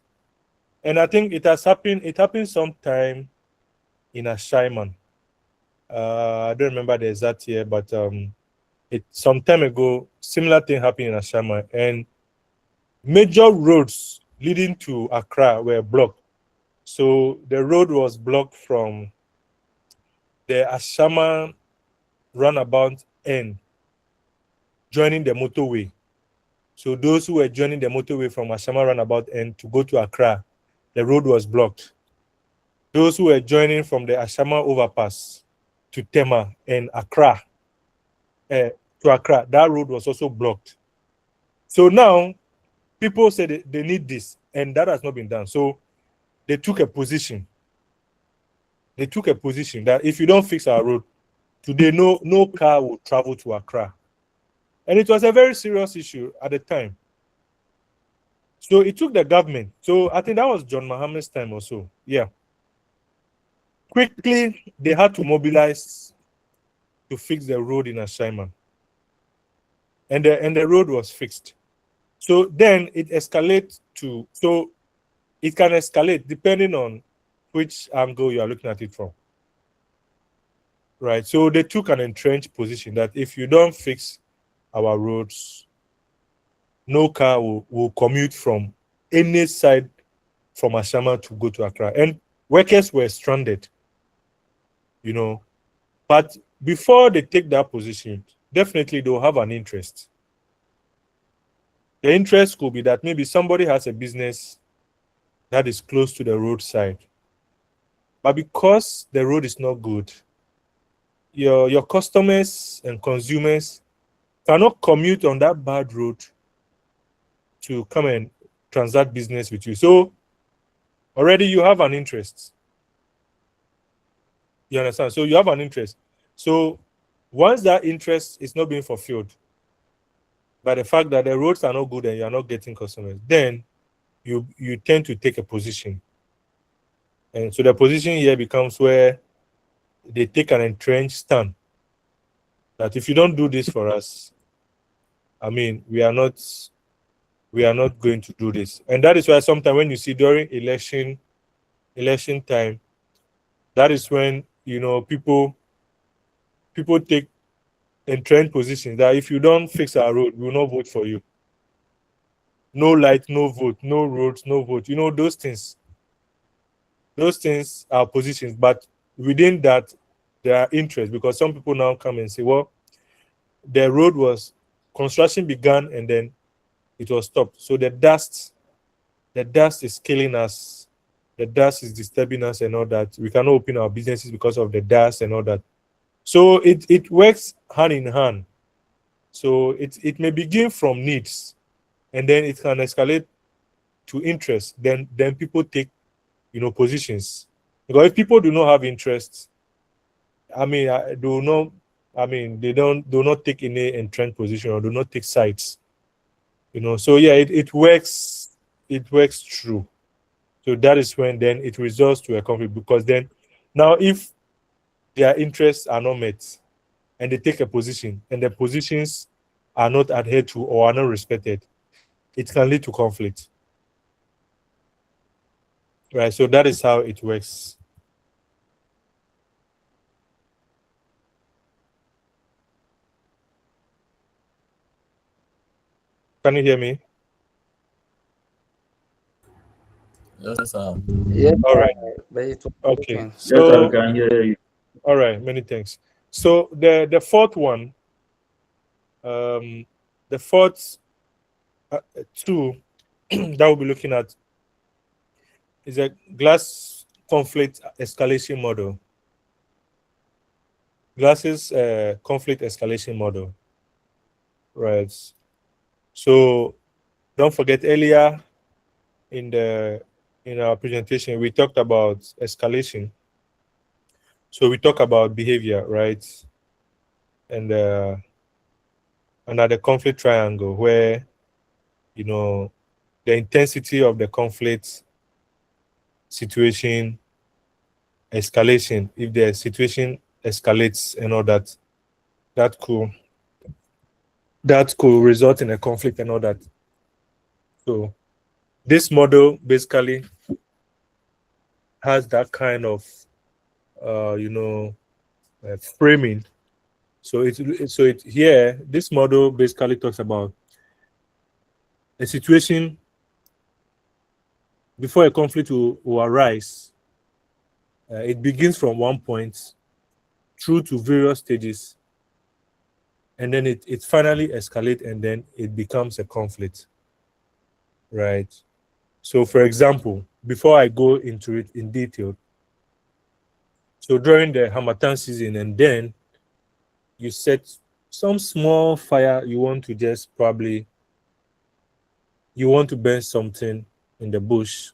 And I think it happened sometime in Ashaiman. I don't remember the exact year, but some time ago, similar thing happened in Ashaiman, and major roads leading to Accra were blocked. So the road was blocked from the Ashama roundabout end, joining the motorway. So those who were joining the motorway from Ashama roundabout end to go to Accra, the road was blocked. Those who were joining from the Ashama overpass to Tema and Accra, to Accra, that road was also blocked. So now people said they need this, and that has not been done. So they took a position. They took a position that if you don't fix our road, today no car will travel to Accra. And it was a very serious issue at the time. So it took the government. So I think that was John Mohammed's time or so. Yeah. Quickly, they had to mobilize to fix the road in Ashaiman. And the road was fixed. So then it escalates to, so it can escalate depending on which angle you are looking at it from. Right. So they took an entrenched position that if you don't fix our roads, no car will commute from any side from Ashama to go to Accra. And workers were stranded, you know. But before they take that position, definitely they'll have an interest. The interest could be that maybe somebody has a business that is close to the roadside. But because the road is not good, your customers and consumers cannot commute on that bad road to come and transact business with you. So already you have an interest. You understand? So you have an interest. So once that interest is not being fulfilled by the fact that the roads are not good and you are not getting customers, then you tend to take a position. And so the position here becomes where they take an entrenched stand that if you don't do this for us, I mean, we are not going to do this. And that is why sometimes when you see during election time, that is when, you know, people take entrenched positions that if you don't fix our road, we will not vote for you. No light, no vote, no roads, no vote. You know, those things are positions, but within that, there are interests, because some people now come and say, well, the road was, construction began and then it was stopped. So the dust is killing us. The dust is disturbing us and all that. We cannot open our businesses because of the dust and all that. So it works hand in hand. So it may begin from needs, and then it can escalate to interest. Then people take, you know, positions. Because if people do not have interest, I mean, they do not take any entrenched position or do not take sides. You know, so yeah, it works through. So that is when then it results to a conflict, because then now if their interests are not met and they take a position and the positions are not adhered to or are not respected, it can lead to conflict. Right, so that is how it works. Can you hear me? Yes, sir. Yeah, All right. but it was Okay. working. Yes, sir, So we can hear you. all right, many thanks. So the fourth one, the fourth two that we'll be looking at is a glass conflict escalation model. Glass's conflict escalation model. Right. So don't forget, earlier in our presentation we talked about escalation. So we talk about behavior, right? And at the conflict triangle, where, you know, the intensity of the conflict situation, escalation, if the situation escalates and all that, that could result in a conflict and all that. So this model basically has that kind of framing. So it here, this model basically talks about a situation before a conflict will arise, it begins from one point through to various stages, and then it finally escalates, and then it becomes a conflict, right? So, for example, before I go into it in detail, so during the Harmattan season, and then you set some small fire, you want to burn something in the bush.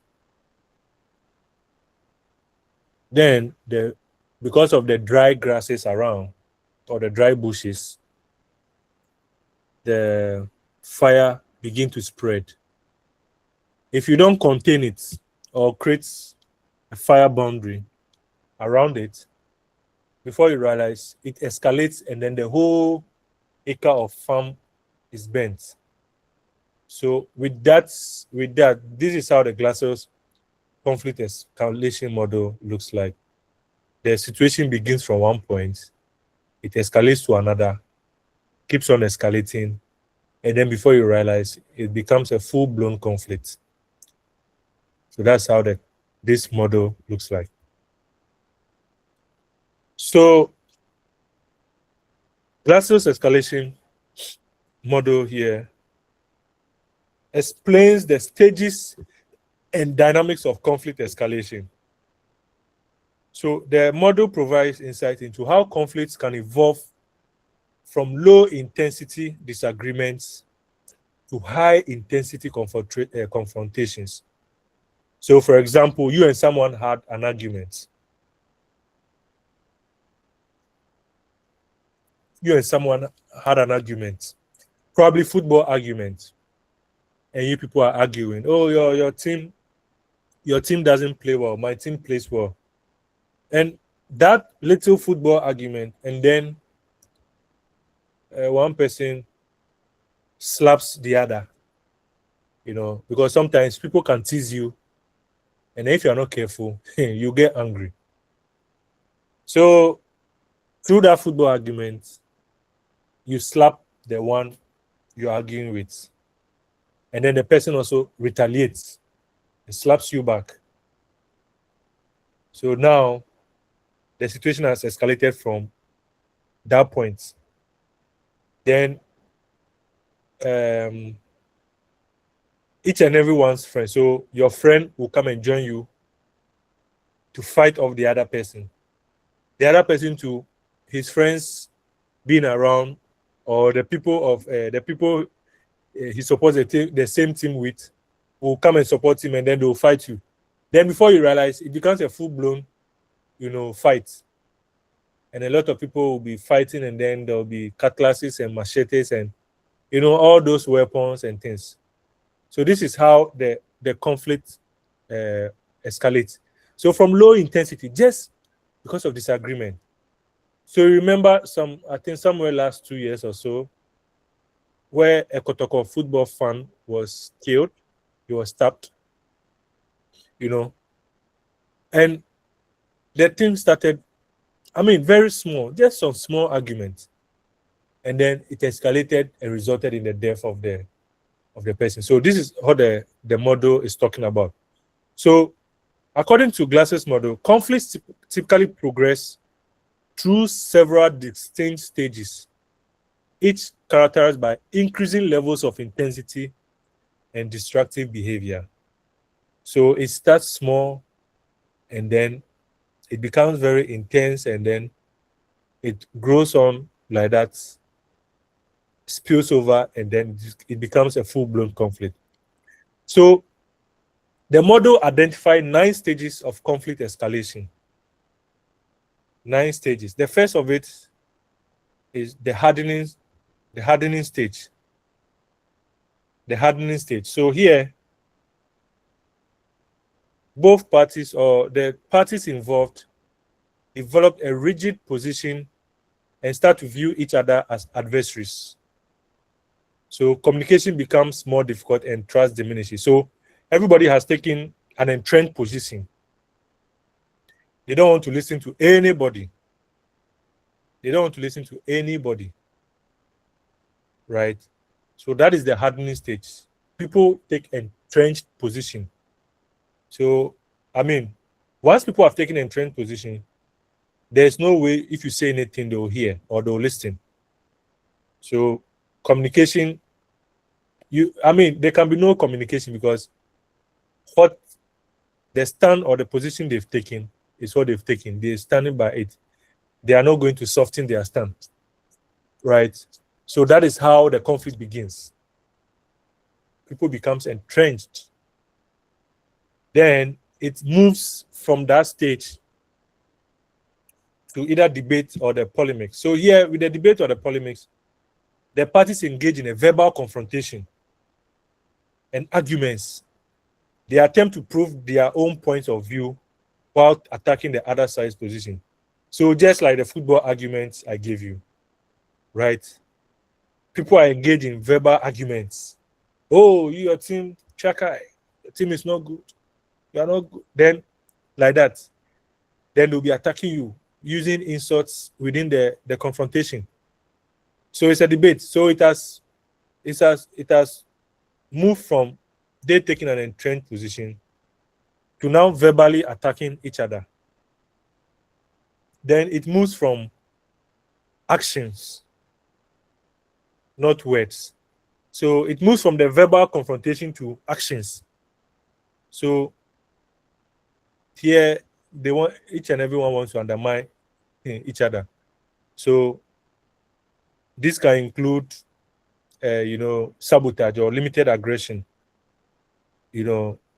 Then because of the dry grasses around or the dry bushes, the fire begin to spread. If you don't contain it or create a fire boundary around it, before you realize, it escalates, and then the whole acre of farm is burnt. So with that, this is how the Glasgow's conflict escalation model looks like. The situation begins from one point, it escalates to another, keeps on escalating, and then before you realize, it becomes a full-blown conflict. So that's how this model looks like. So Glasgow's escalation model here explains the stages and dynamics of conflict escalation. So the model provides insight into how conflicts can evolve from low-intensity disagreements to high-intensity confrontations. So, for example, you and someone had an argument. Probably football argument, and you people are arguing. Oh, your team doesn't play well. My team plays well, and that little football argument, and then one person slaps the other. Because sometimes people can tease you, and if you're not careful, you get angry. So, through that football argument, you slap the one you're arguing with, and then the person also retaliates and slaps you back. So now the situation has escalated from that point. Then each and everyone's friend, so your friend will come and join you to fight off the other person. The other person to his friends being around, or the people he supports the same team with, will come and support him, and then they'll fight you. Then before you realize, it becomes a full-blown, fight. And a lot of people will be fighting, and then there'll be cutlasses and machetes and, all those weapons and things. So this is how the conflict escalates. So from low intensity, just because of disagreement. So remember I think somewhere last 2 years or so, where a Kotoko football fan was killed, he was stabbed, and the thing started, very small, just some small arguments, and then it escalated and resulted in the death of the person. So this is what the model is talking about. So according to Glasgow's model, conflicts typically progress through several distinct stages, each characterized by increasing levels of intensity and destructive behavior. So it starts small, and then it becomes very intense, and then it grows on like that, spills over, and then it becomes a full-blown conflict. So the model identified 9 stages of conflict escalation. 9 stages. The first of it is the hardening stage. The hardening stage. So here, both parties, or the parties involved, develop a rigid position and start to view each other as adversaries. So communication becomes more difficult and trust diminishes. So everybody has taken an entrenched position. They don't want to listen to anybody. Right? So that is the hardening stage. People take entrenched position. So, I mean, once people have taken an entrenched position, there's no way if you say anything they'll hear or they'll listen. So, communication, there can be no communication because what the stand or the position they've taken is what they've taken. They're standing by it. They are not going to soften their stand, right? So that is how the conflict begins. People becomes entrenched. Then it moves from that stage to either debate or the polemics. So here with the debate or the polemics, the parties engage in a verbal confrontation and arguments. They attempt to prove their own points of view while attacking the other side's position. So just like the football arguments I gave you, right? People are engaged in verbal arguments. Oh, your team, Chaka, your team is not good. You are not good. Then, like that, then they'll be attacking you using insults within the confrontation. So it's a debate. So it has moved from they taking an entrenched position to now verbally attacking each other. Then it moves from actions, not words. So it moves from the verbal confrontation to actions. So here they want each and everyone wants to undermine each other. So this can include sabotage or limited aggression.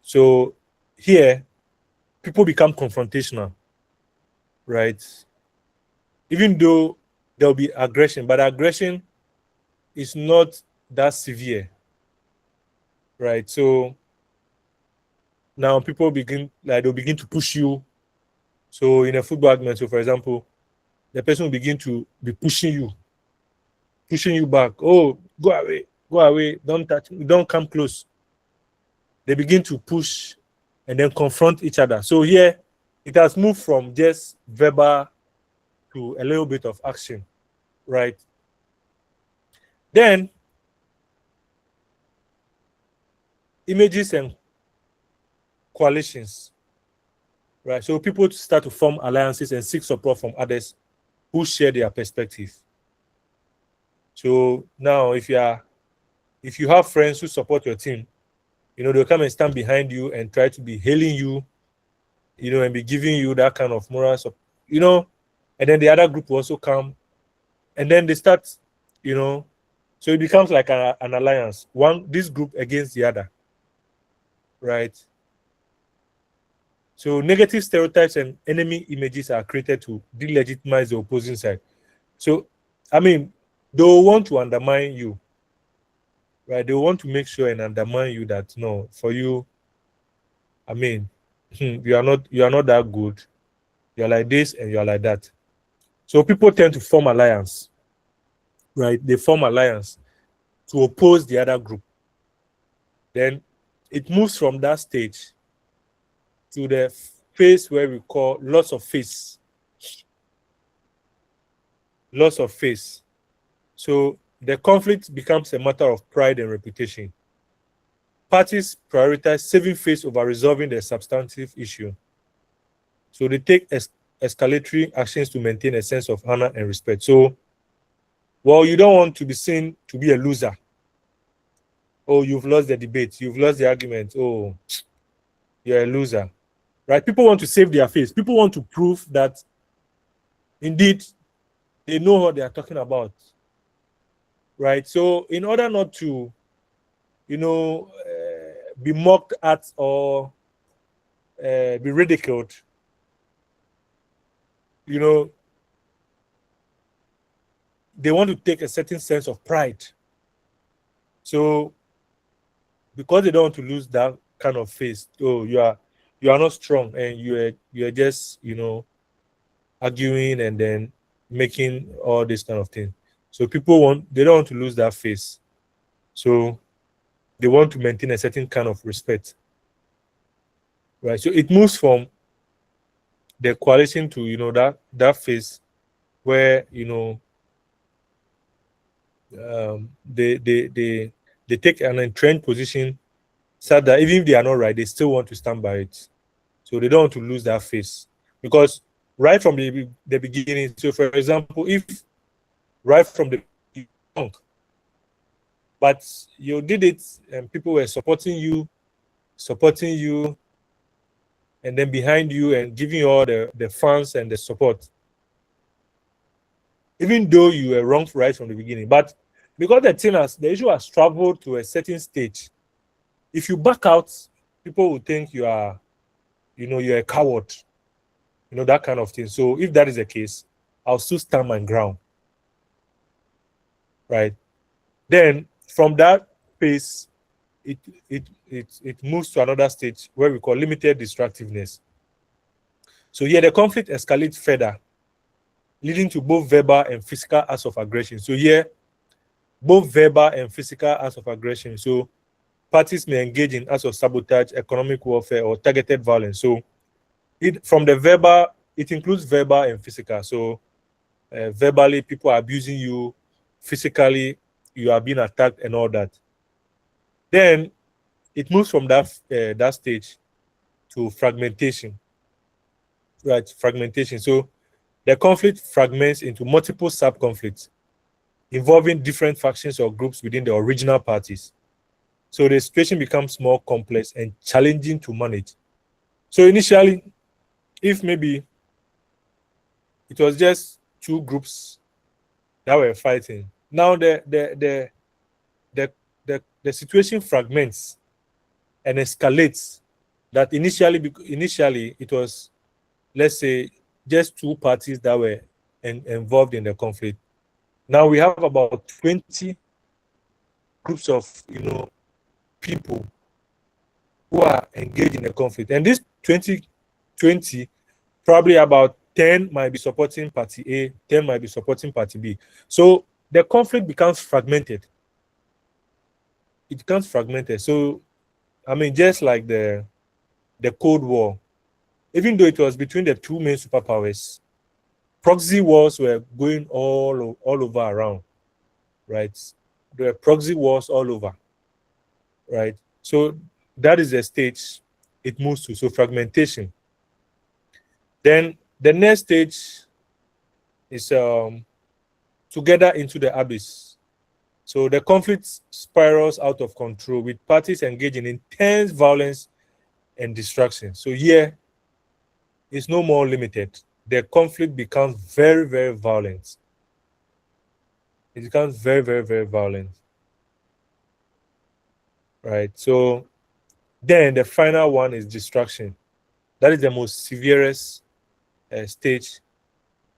So here people become confrontational, right? Even though there'll be aggression, but aggression is not that severe, right? So now people they'll begin to push you. So in a football argument, so for example, the person will begin to be pushing you back. Oh, go away, don't touch me, don't come close. They begin to push and then confront each other. So here it has moved from just verbal to a little bit of action, right? Then images and coalitions, right? So people start to form alliances and seek support from others who share their perspective. So now if you have friends who support your team, they'll come and stand behind you and try to be hailing you, and be giving you that kind of moral support, and then the other group will also come and then they start, so it becomes like an alliance, this group against the other, right? So negative stereotypes and enemy images are created to delegitimize the opposing side. So, they'll want to undermine you, right? They want to make sure and undermine you that no, for you, you are not that good. You're like this and you're like that. So people tend to form alliance, right? They form alliance to oppose the other group. Then it moves from that stage to the phase where we call loss of face. Loss of face. So the conflict becomes a matter of pride and reputation. Parties prioritize saving face over resolving the substantive issue. So they take escalatory actions to maintain a sense of honor and respect. So, you don't want to be seen to be a loser. Oh, you've lost the debate. You've lost the argument. Oh, you're a loser. Right? People want to save their face. People want to prove that indeed they know what they are talking about. Right? So in order not to, be mocked at or be ridiculed, they want to take a certain sense of pride. So because they don't want to lose that kind of face, oh, you are not strong and you are just, arguing and then making all this kind of thing. So they don't want to lose that face. So they want to maintain a certain kind of respect. Right. So it moves from the coalition to, that phase where, they take an entrenched position said that even if they are not right, they still want to stand by it. So they don't want to lose that face. Because right from the beginning, so for example, if right from the beginning, but you did it and people were supporting you, and then behind you and giving you all the funds and the support, even though you were wrong right from the beginning. But because the issue has traveled to a certain stage, if you back out, people will think you are, you're a coward, that kind of thing. So if that is the case, I'll still stand my ground, right? Then from that phase, it moves to another stage where we call limited destructiveness. So here the conflict escalates further, leading to both verbal and physical acts of aggression. So here, both verbal and physical acts of aggression. So parties may engage in acts of sabotage, economic warfare, or targeted violence. So from the verbal, it includes verbal and physical. So verbally, people are abusing you. Physically, you are being attacked and all that. Then it moves from that stage to fragmentation. Right, fragmentation. So the conflict fragments into multiple sub-conflicts involving different factions or groups within the original parties. So the situation becomes more complex and challenging to manage. So initially, if maybe it was just two groups that were fighting, now the situation fragments and escalates. That initially it was, let's say, just two parties that were involved in the conflict. Now we have about 20 groups of people who are engaged in the conflict, and this 20, probably about 10 might be supporting party A, 10 might be supporting party B. So the conflict becomes fragmented. It becomes fragmented. So I mean, just like the Cold War, even though it was between the two main superpowers, proxy wars were going all over around, right? There were proxy wars all over, right? So that is the stage it moves to, so fragmentation. Then the next stage is together into the abyss. So the conflict spirals out of control with parties engaging in intense violence and destruction. So here, it's no more limited. The conflict becomes very, very violent. It becomes very, very, very violent. Right? So then the final one is destruction. That is the most severest stage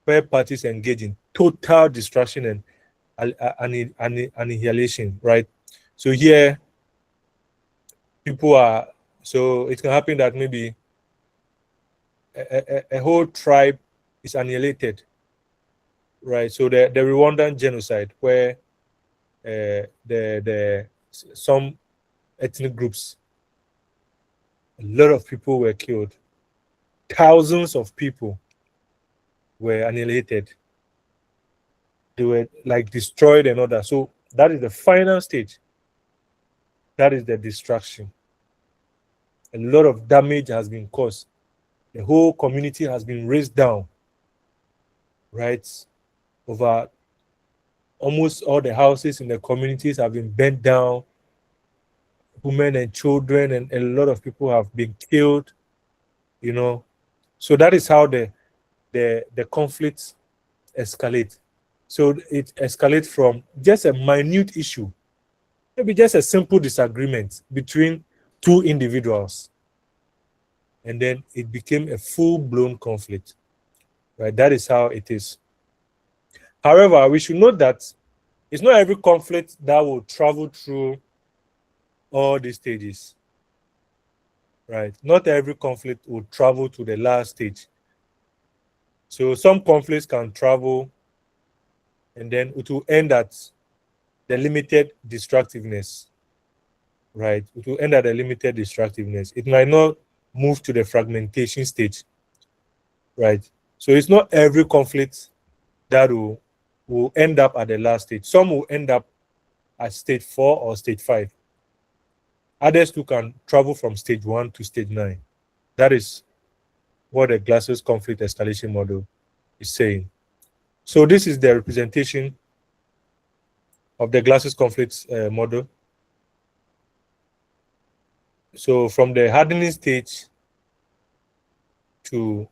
where parties engage in total destruction and annihilation, right? So here, so it can happen that maybe a whole tribe is annihilated, right? So the Rwandan genocide, where some ethnic groups, a lot of people were killed, thousands of people were annihilated, they were like destroyed and all that. So that is the final stage. That is the destruction. A lot of damage has been caused. The whole community has been razed down, right? Over almost all the houses in the communities have been burnt down. Women and children and a lot of people have been killed, So that is how the conflict escalates. So it escalates from just a minute issue, maybe just a simple disagreement between two individuals, and then it became a full-blown conflict, right? That is how it is. However, we should note that it's not every conflict that will travel through all these stages, right? Not every conflict will travel to the last stage. So some conflicts can travel and then it will end at the limited destructiveness, right? It will end at the limited destructiveness. It might not move to the fragmentation stage, right? So it's not every conflict that will end up at the last stage. Some will end up at stage 4 or stage 5, others too can travel from stage 1 to stage 9. That is what the Glasgow's conflict escalation model is saying. So this is the representation of the Glasgow's conflict model. So from the hardening stage to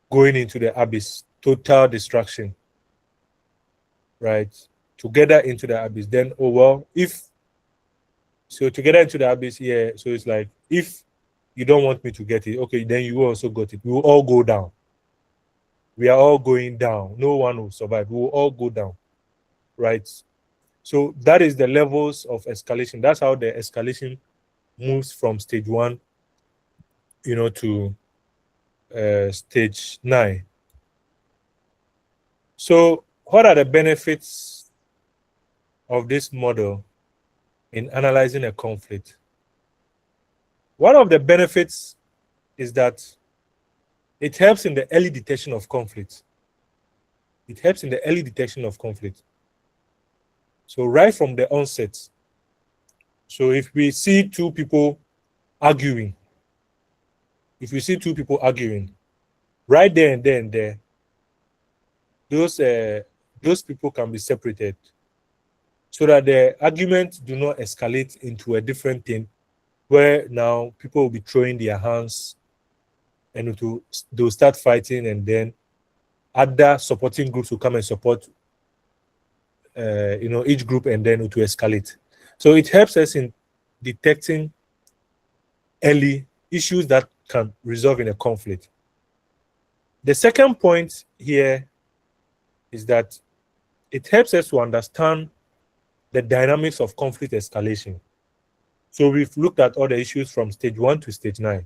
going into the abyss, total destruction, right? Together into the abyss. Then, oh well, together into the abyss, yeah. So it's like, if you don't want me to get it, okay, then you also got it. We will all go down. We are all going down. No one will survive. We will all go down, right? So that is the levels of escalation. That's how the escalation moves from stage 1, to stage 9. So what are the benefits of this model in analyzing a conflict? One of the benefits is that it helps in the early detection of conflict. It helps in the early detection of conflict. So right from the onset. So if we see two people arguing, right there and there, those people can be separated so that the argument do not escalate into a different thing where now people will be throwing their hands and they'll start fighting, and then other supporting groups will come and support each group, and then it will escalate. So it helps us in detecting early issues that can resolve in a conflict. The second point here is that it helps us to understand the dynamics of conflict escalation. So we've looked at all the issues from stage 1 to stage 9.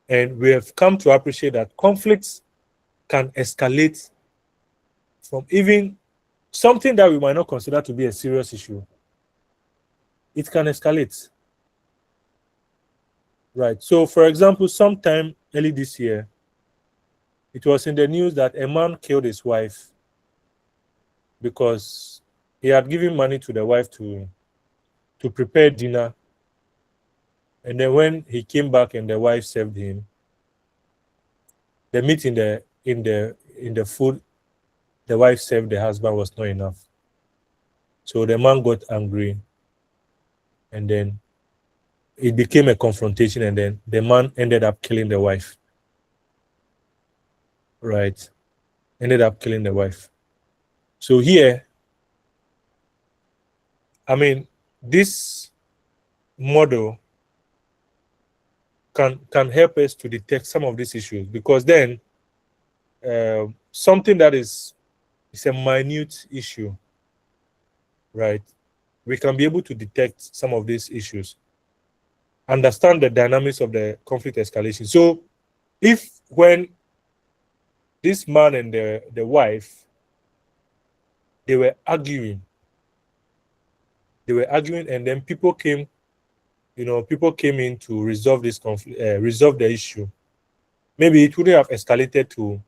And we have come to appreciate that conflicts can escalate from even something that we might not consider to be a serious issue. It can escalate. Right. So, for example, sometime early this year, it was in the news that a man killed his wife because he had given money to the wife to prepare dinner. And then when he came back and the wife served him, the meat in the food the wife served the husband was not enough. So the man got angry, and then it became a confrontation, and then the man ended up killing the wife. Right. Ended up killing the wife. So here, I mean, this model can help us to detect some of these issues, because then something that is a minute issue, right? We can be able to detect some of these issues, understand the dynamics of the conflict escalation. So if when this man and the wife, they were arguing, and then people came in to resolve this conflict, resolve the issue. Maybe it wouldn't have escalated to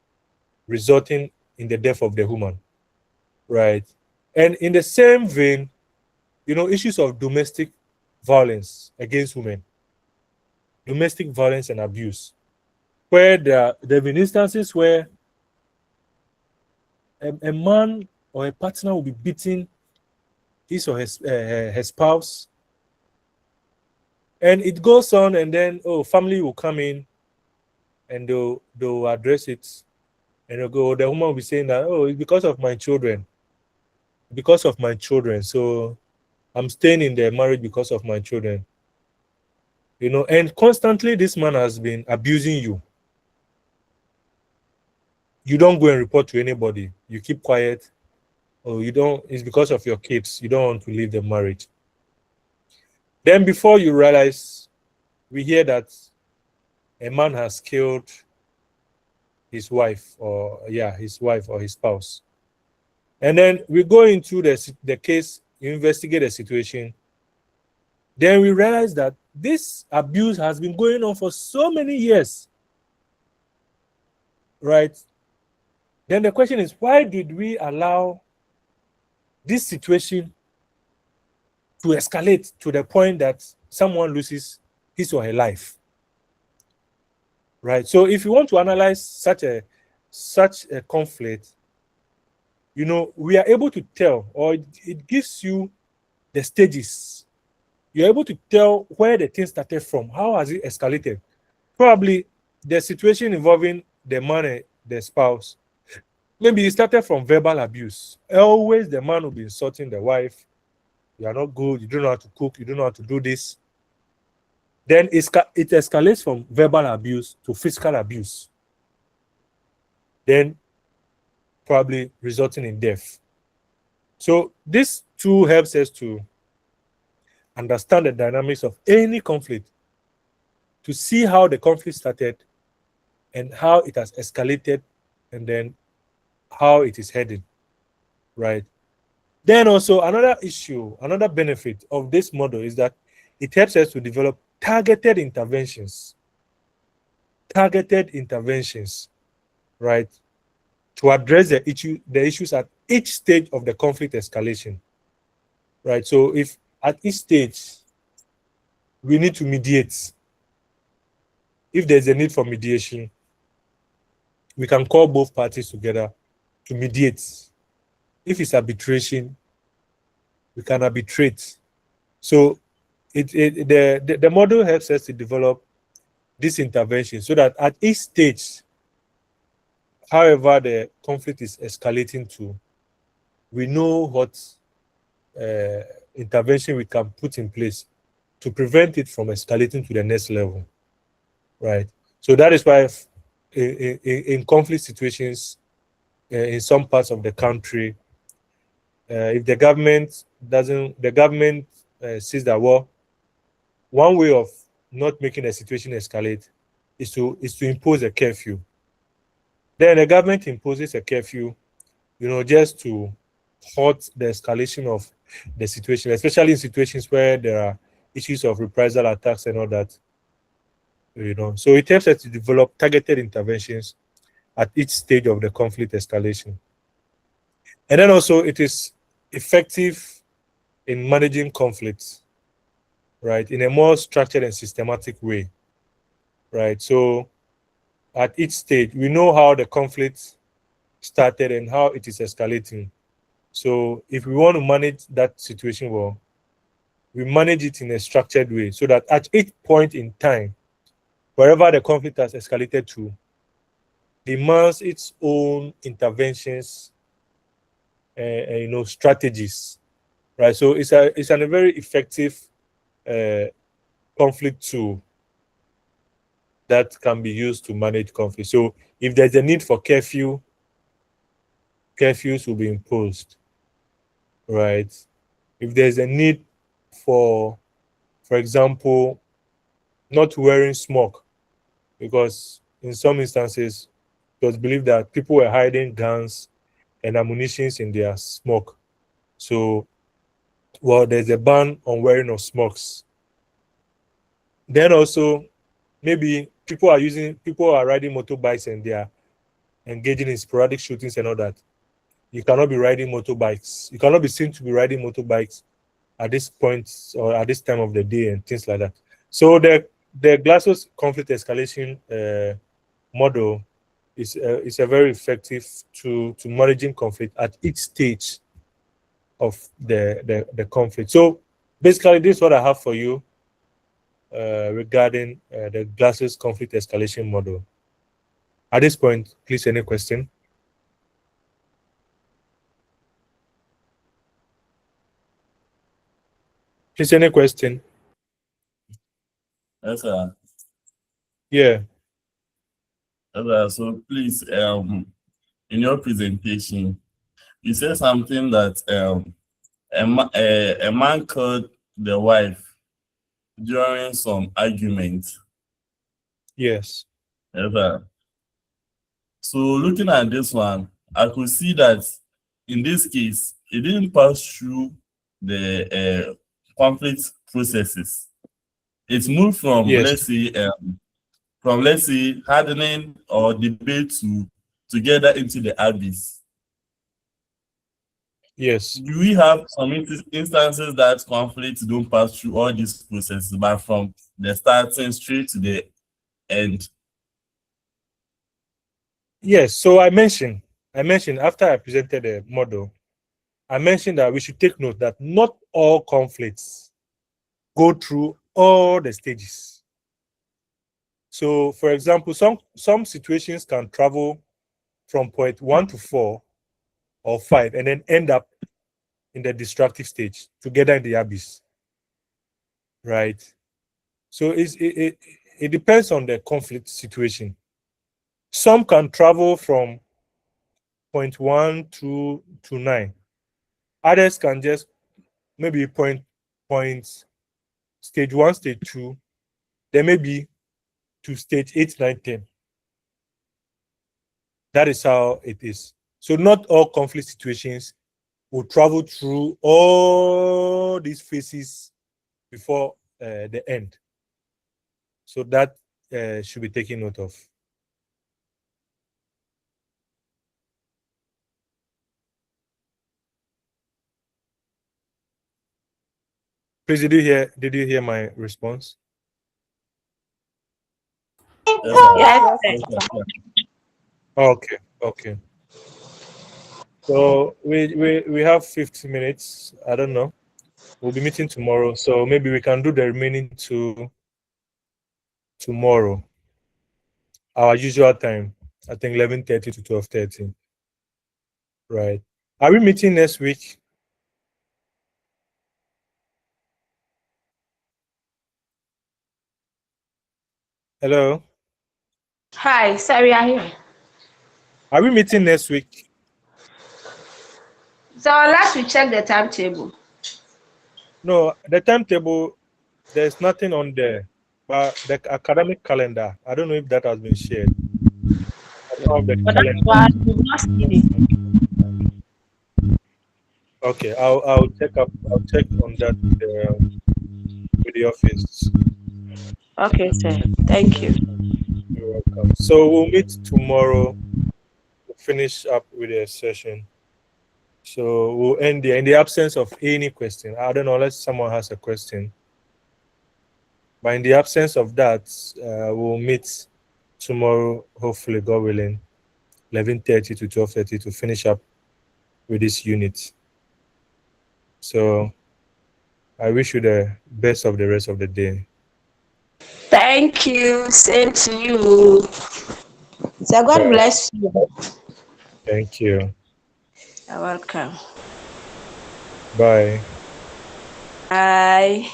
resulting in the death of the woman, right? And in the same vein, issues of domestic violence against women, domestic violence and abuse, where there have been instances where a man or a partner will be beating his or her spouse, and it goes on, and then family will come in and they'll address it, and the woman will be saying that, it's because of my children, so I'm staying in the marriage because of my children, and constantly this man has been abusing you. You don't go and report to anybody, you keep quiet, or you don't, it's because of your kids, you don't want to leave the marriage. Then before you realize, we hear that a man has killed his wife or his spouse. And then we go into the case, investigate the situation. Then we realize that this abuse has been going on for so many years, right? Then the question is, why did we allow this situation to escalate to the point that someone loses his or her life. Right. So if you want to analyze such a conflict, we are able to tell, or it gives you the stages. You're able to tell where the thing started from. How has it escalated? Probably the situation involving the man and the spouse. Maybe it started from verbal abuse. Always the man will be insulting the wife. You are not good. You don't know how to cook. You don't know how to do this. Then it escalates from verbal abuse to physical abuse. Then probably resulting in death. So this too helps us to understand the dynamics of any conflict, to see how the conflict started and how it has escalated, and then how it is heading, right? Then also another benefit of this model is that it helps us to develop targeted interventions, right, to address the issues at each stage of the conflict escalation, right? So if at each stage we need to mediate, if there's a need for mediation, we can call both parties together to mediate. If it's arbitration, we can arbitrate. So the model helps us to develop this intervention so that at each stage, however the conflict is escalating to, we know what intervention we can put in place to prevent it from escalating to the next level, right? So that is why in conflict situations, in some parts of the country, if the government sees that, well, one way of not making a situation escalate is to impose a curfew. Then the government imposes a curfew, just to halt the escalation of the situation, especially in situations where there are issues of reprisal attacks and all that. So it helps us to develop targeted interventions at each stage of the conflict escalation. And then also it is effective in managing conflicts, right, in a more structured and systematic way, right? So at each stage, we know how the conflict started and how it is escalating. So if we want to manage that situation well, we manage it in a structured way so that at each point in time, wherever the conflict has escalated to, demands its own interventions and strategies, right? So it's a very effective conflict tool that can be used to manage conflict. So if there's a need for curfews will be imposed, right? If there's a need for example, not wearing smoke, because in some instances it was believed that people were hiding guns and ammunition in their smoke. So, well, there's a ban on wearing of smokes. Then also, maybe people are riding motorbikes and they are engaging in sporadic shootings and all that. You cannot be riding motorbikes. You cannot be seen to be riding motorbikes at this point or at this time of the day and things like that. So the Glasgow's conflict escalation model is a very effective to managing conflict at each stage of the conflict. So basically, this is what I have for you regarding the Glasgow's conflict escalation model. At this point, please, any question? Please, any question? Yes, sir. Yeah. So please, in your presentation, you said something that a man called the wife during some argument. Yes. Yes, sir. So looking at this one, I could see that in this case, it didn't pass through the conflict processes. It moved from, Yes. let's say, hardening or debate to get into the abyss. Yes. Do we have some instances that conflicts don't pass through all these processes, but from the starting straight to the end? Yes. So I mentioned after I presented the model, I mentioned that we should take note that not all conflicts go through all the stages. So, for example, some situations can travel from point 1 to 4 or 5 and then end up in the destructive stage together in the abyss, right? So it depends on the conflict situation. Some can travel from point 1 to 9. Others can just maybe point stage 1, stage 2, then maybe to stage 8, 9, 10. That is how it is. So not all conflict situations will travel through all these phases before the end. So that should be taken note of. Please, did you hear my response? Yes. Okay. So we have 50 minutes. I don't know. We'll be meeting tomorrow, so maybe we can do the remaining two tomorrow. Our usual time, I think 11:30 to 12:30. Right. Are we meeting next week? Hello. Hi, sorry, I hear. Are we meeting next week? So unless we check the timetable. No, the timetable, there's nothing on there. But the academic calendar, I don't know if that has been shared. I don't have the But that's calendar. why we've not seen it. Okay, I'll check on that with the office. Okay, sir. Thank you. You're welcome. So we'll meet tomorrow to finish up with the session. So we'll end there in the absence of any question. I don't know unless someone has a question. But in the absence of that, we'll meet tomorrow, hopefully, God willing, 11:30 to 12:30 to finish up with this unit. So I wish you the best of the rest of the day. Thank you. Same to you. So God Yeah. bless you. Thank you. You're welcome. Bye. Bye.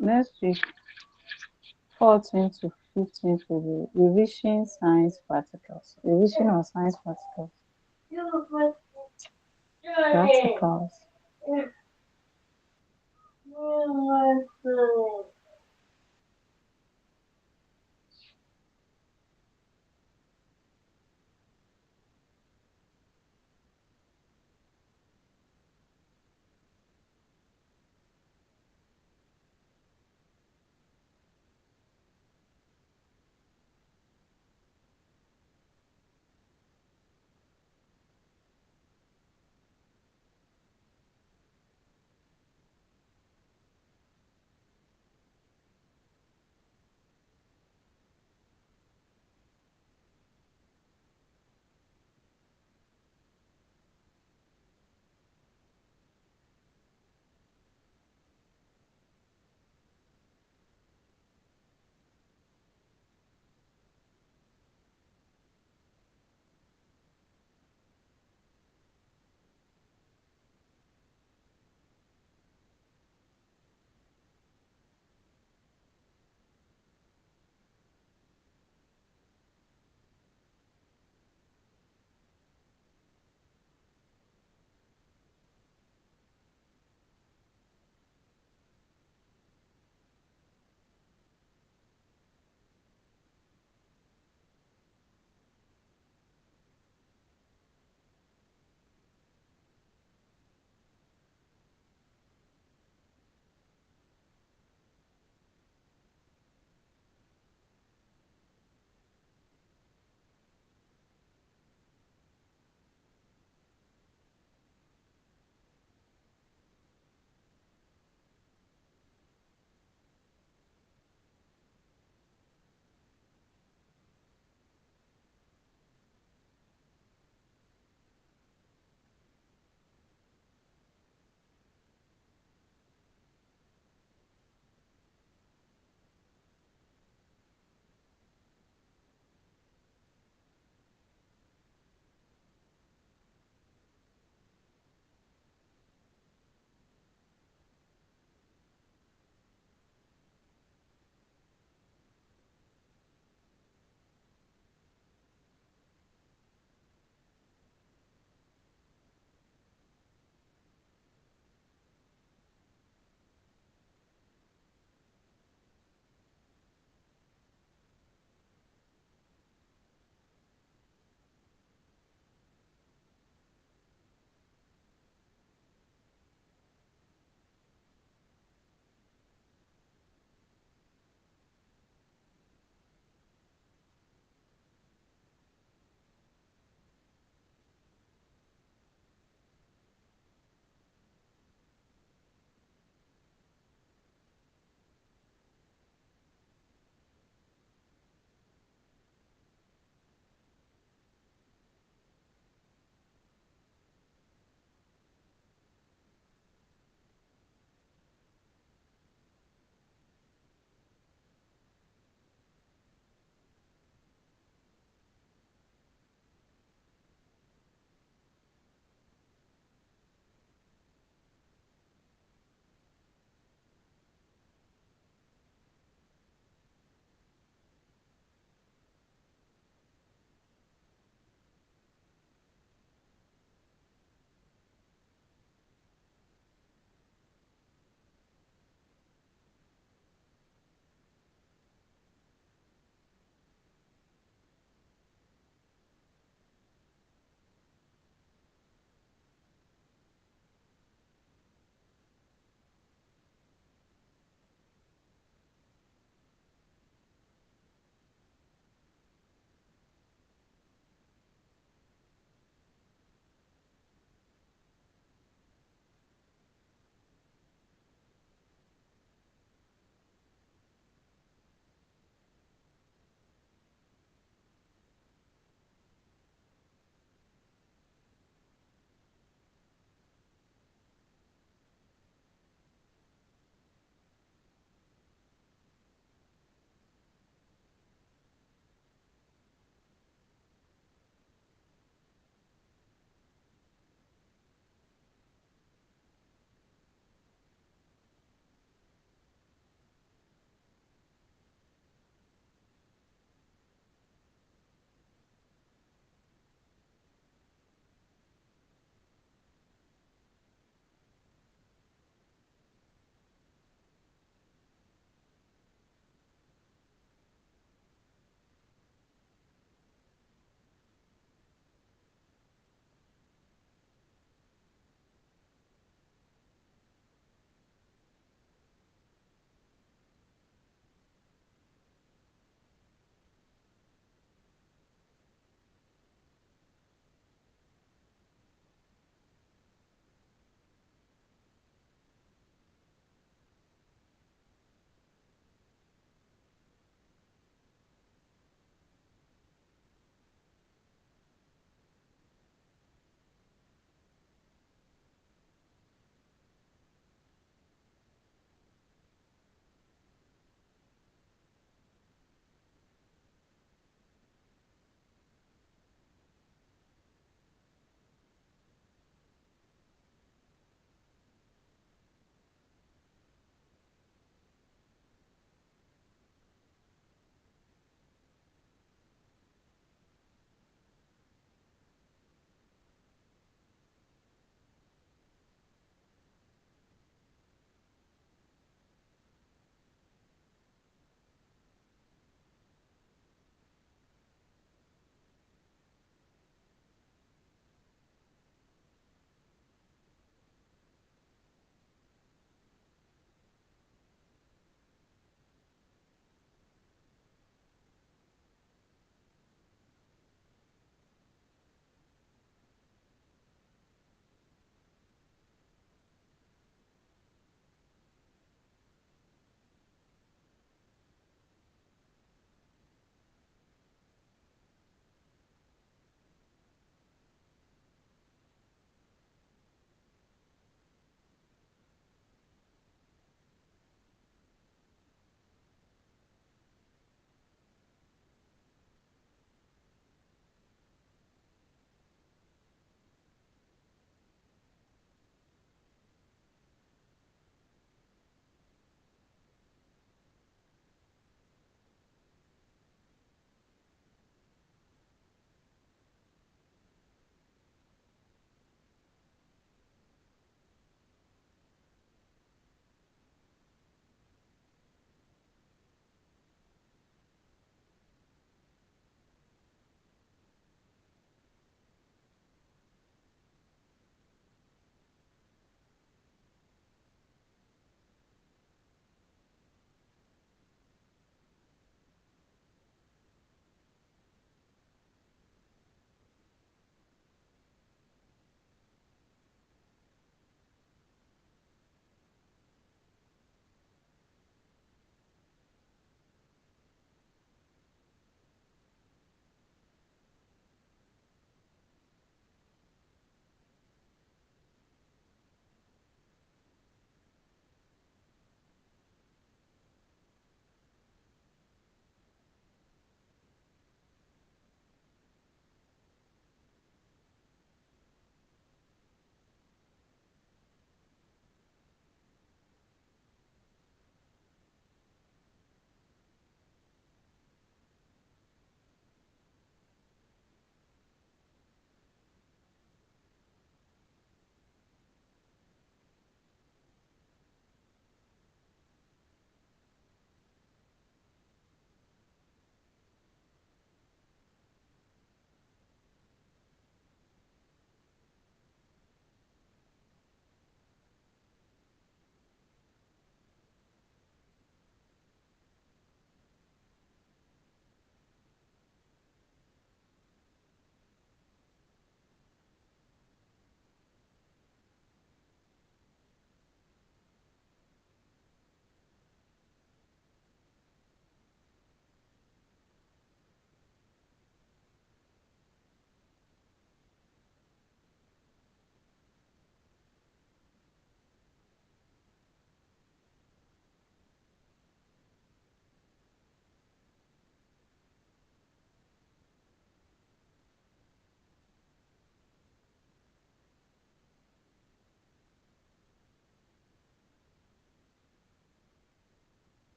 Next week, 14th to 15th will be revision science practicals. Revision on science practicals. Practicals.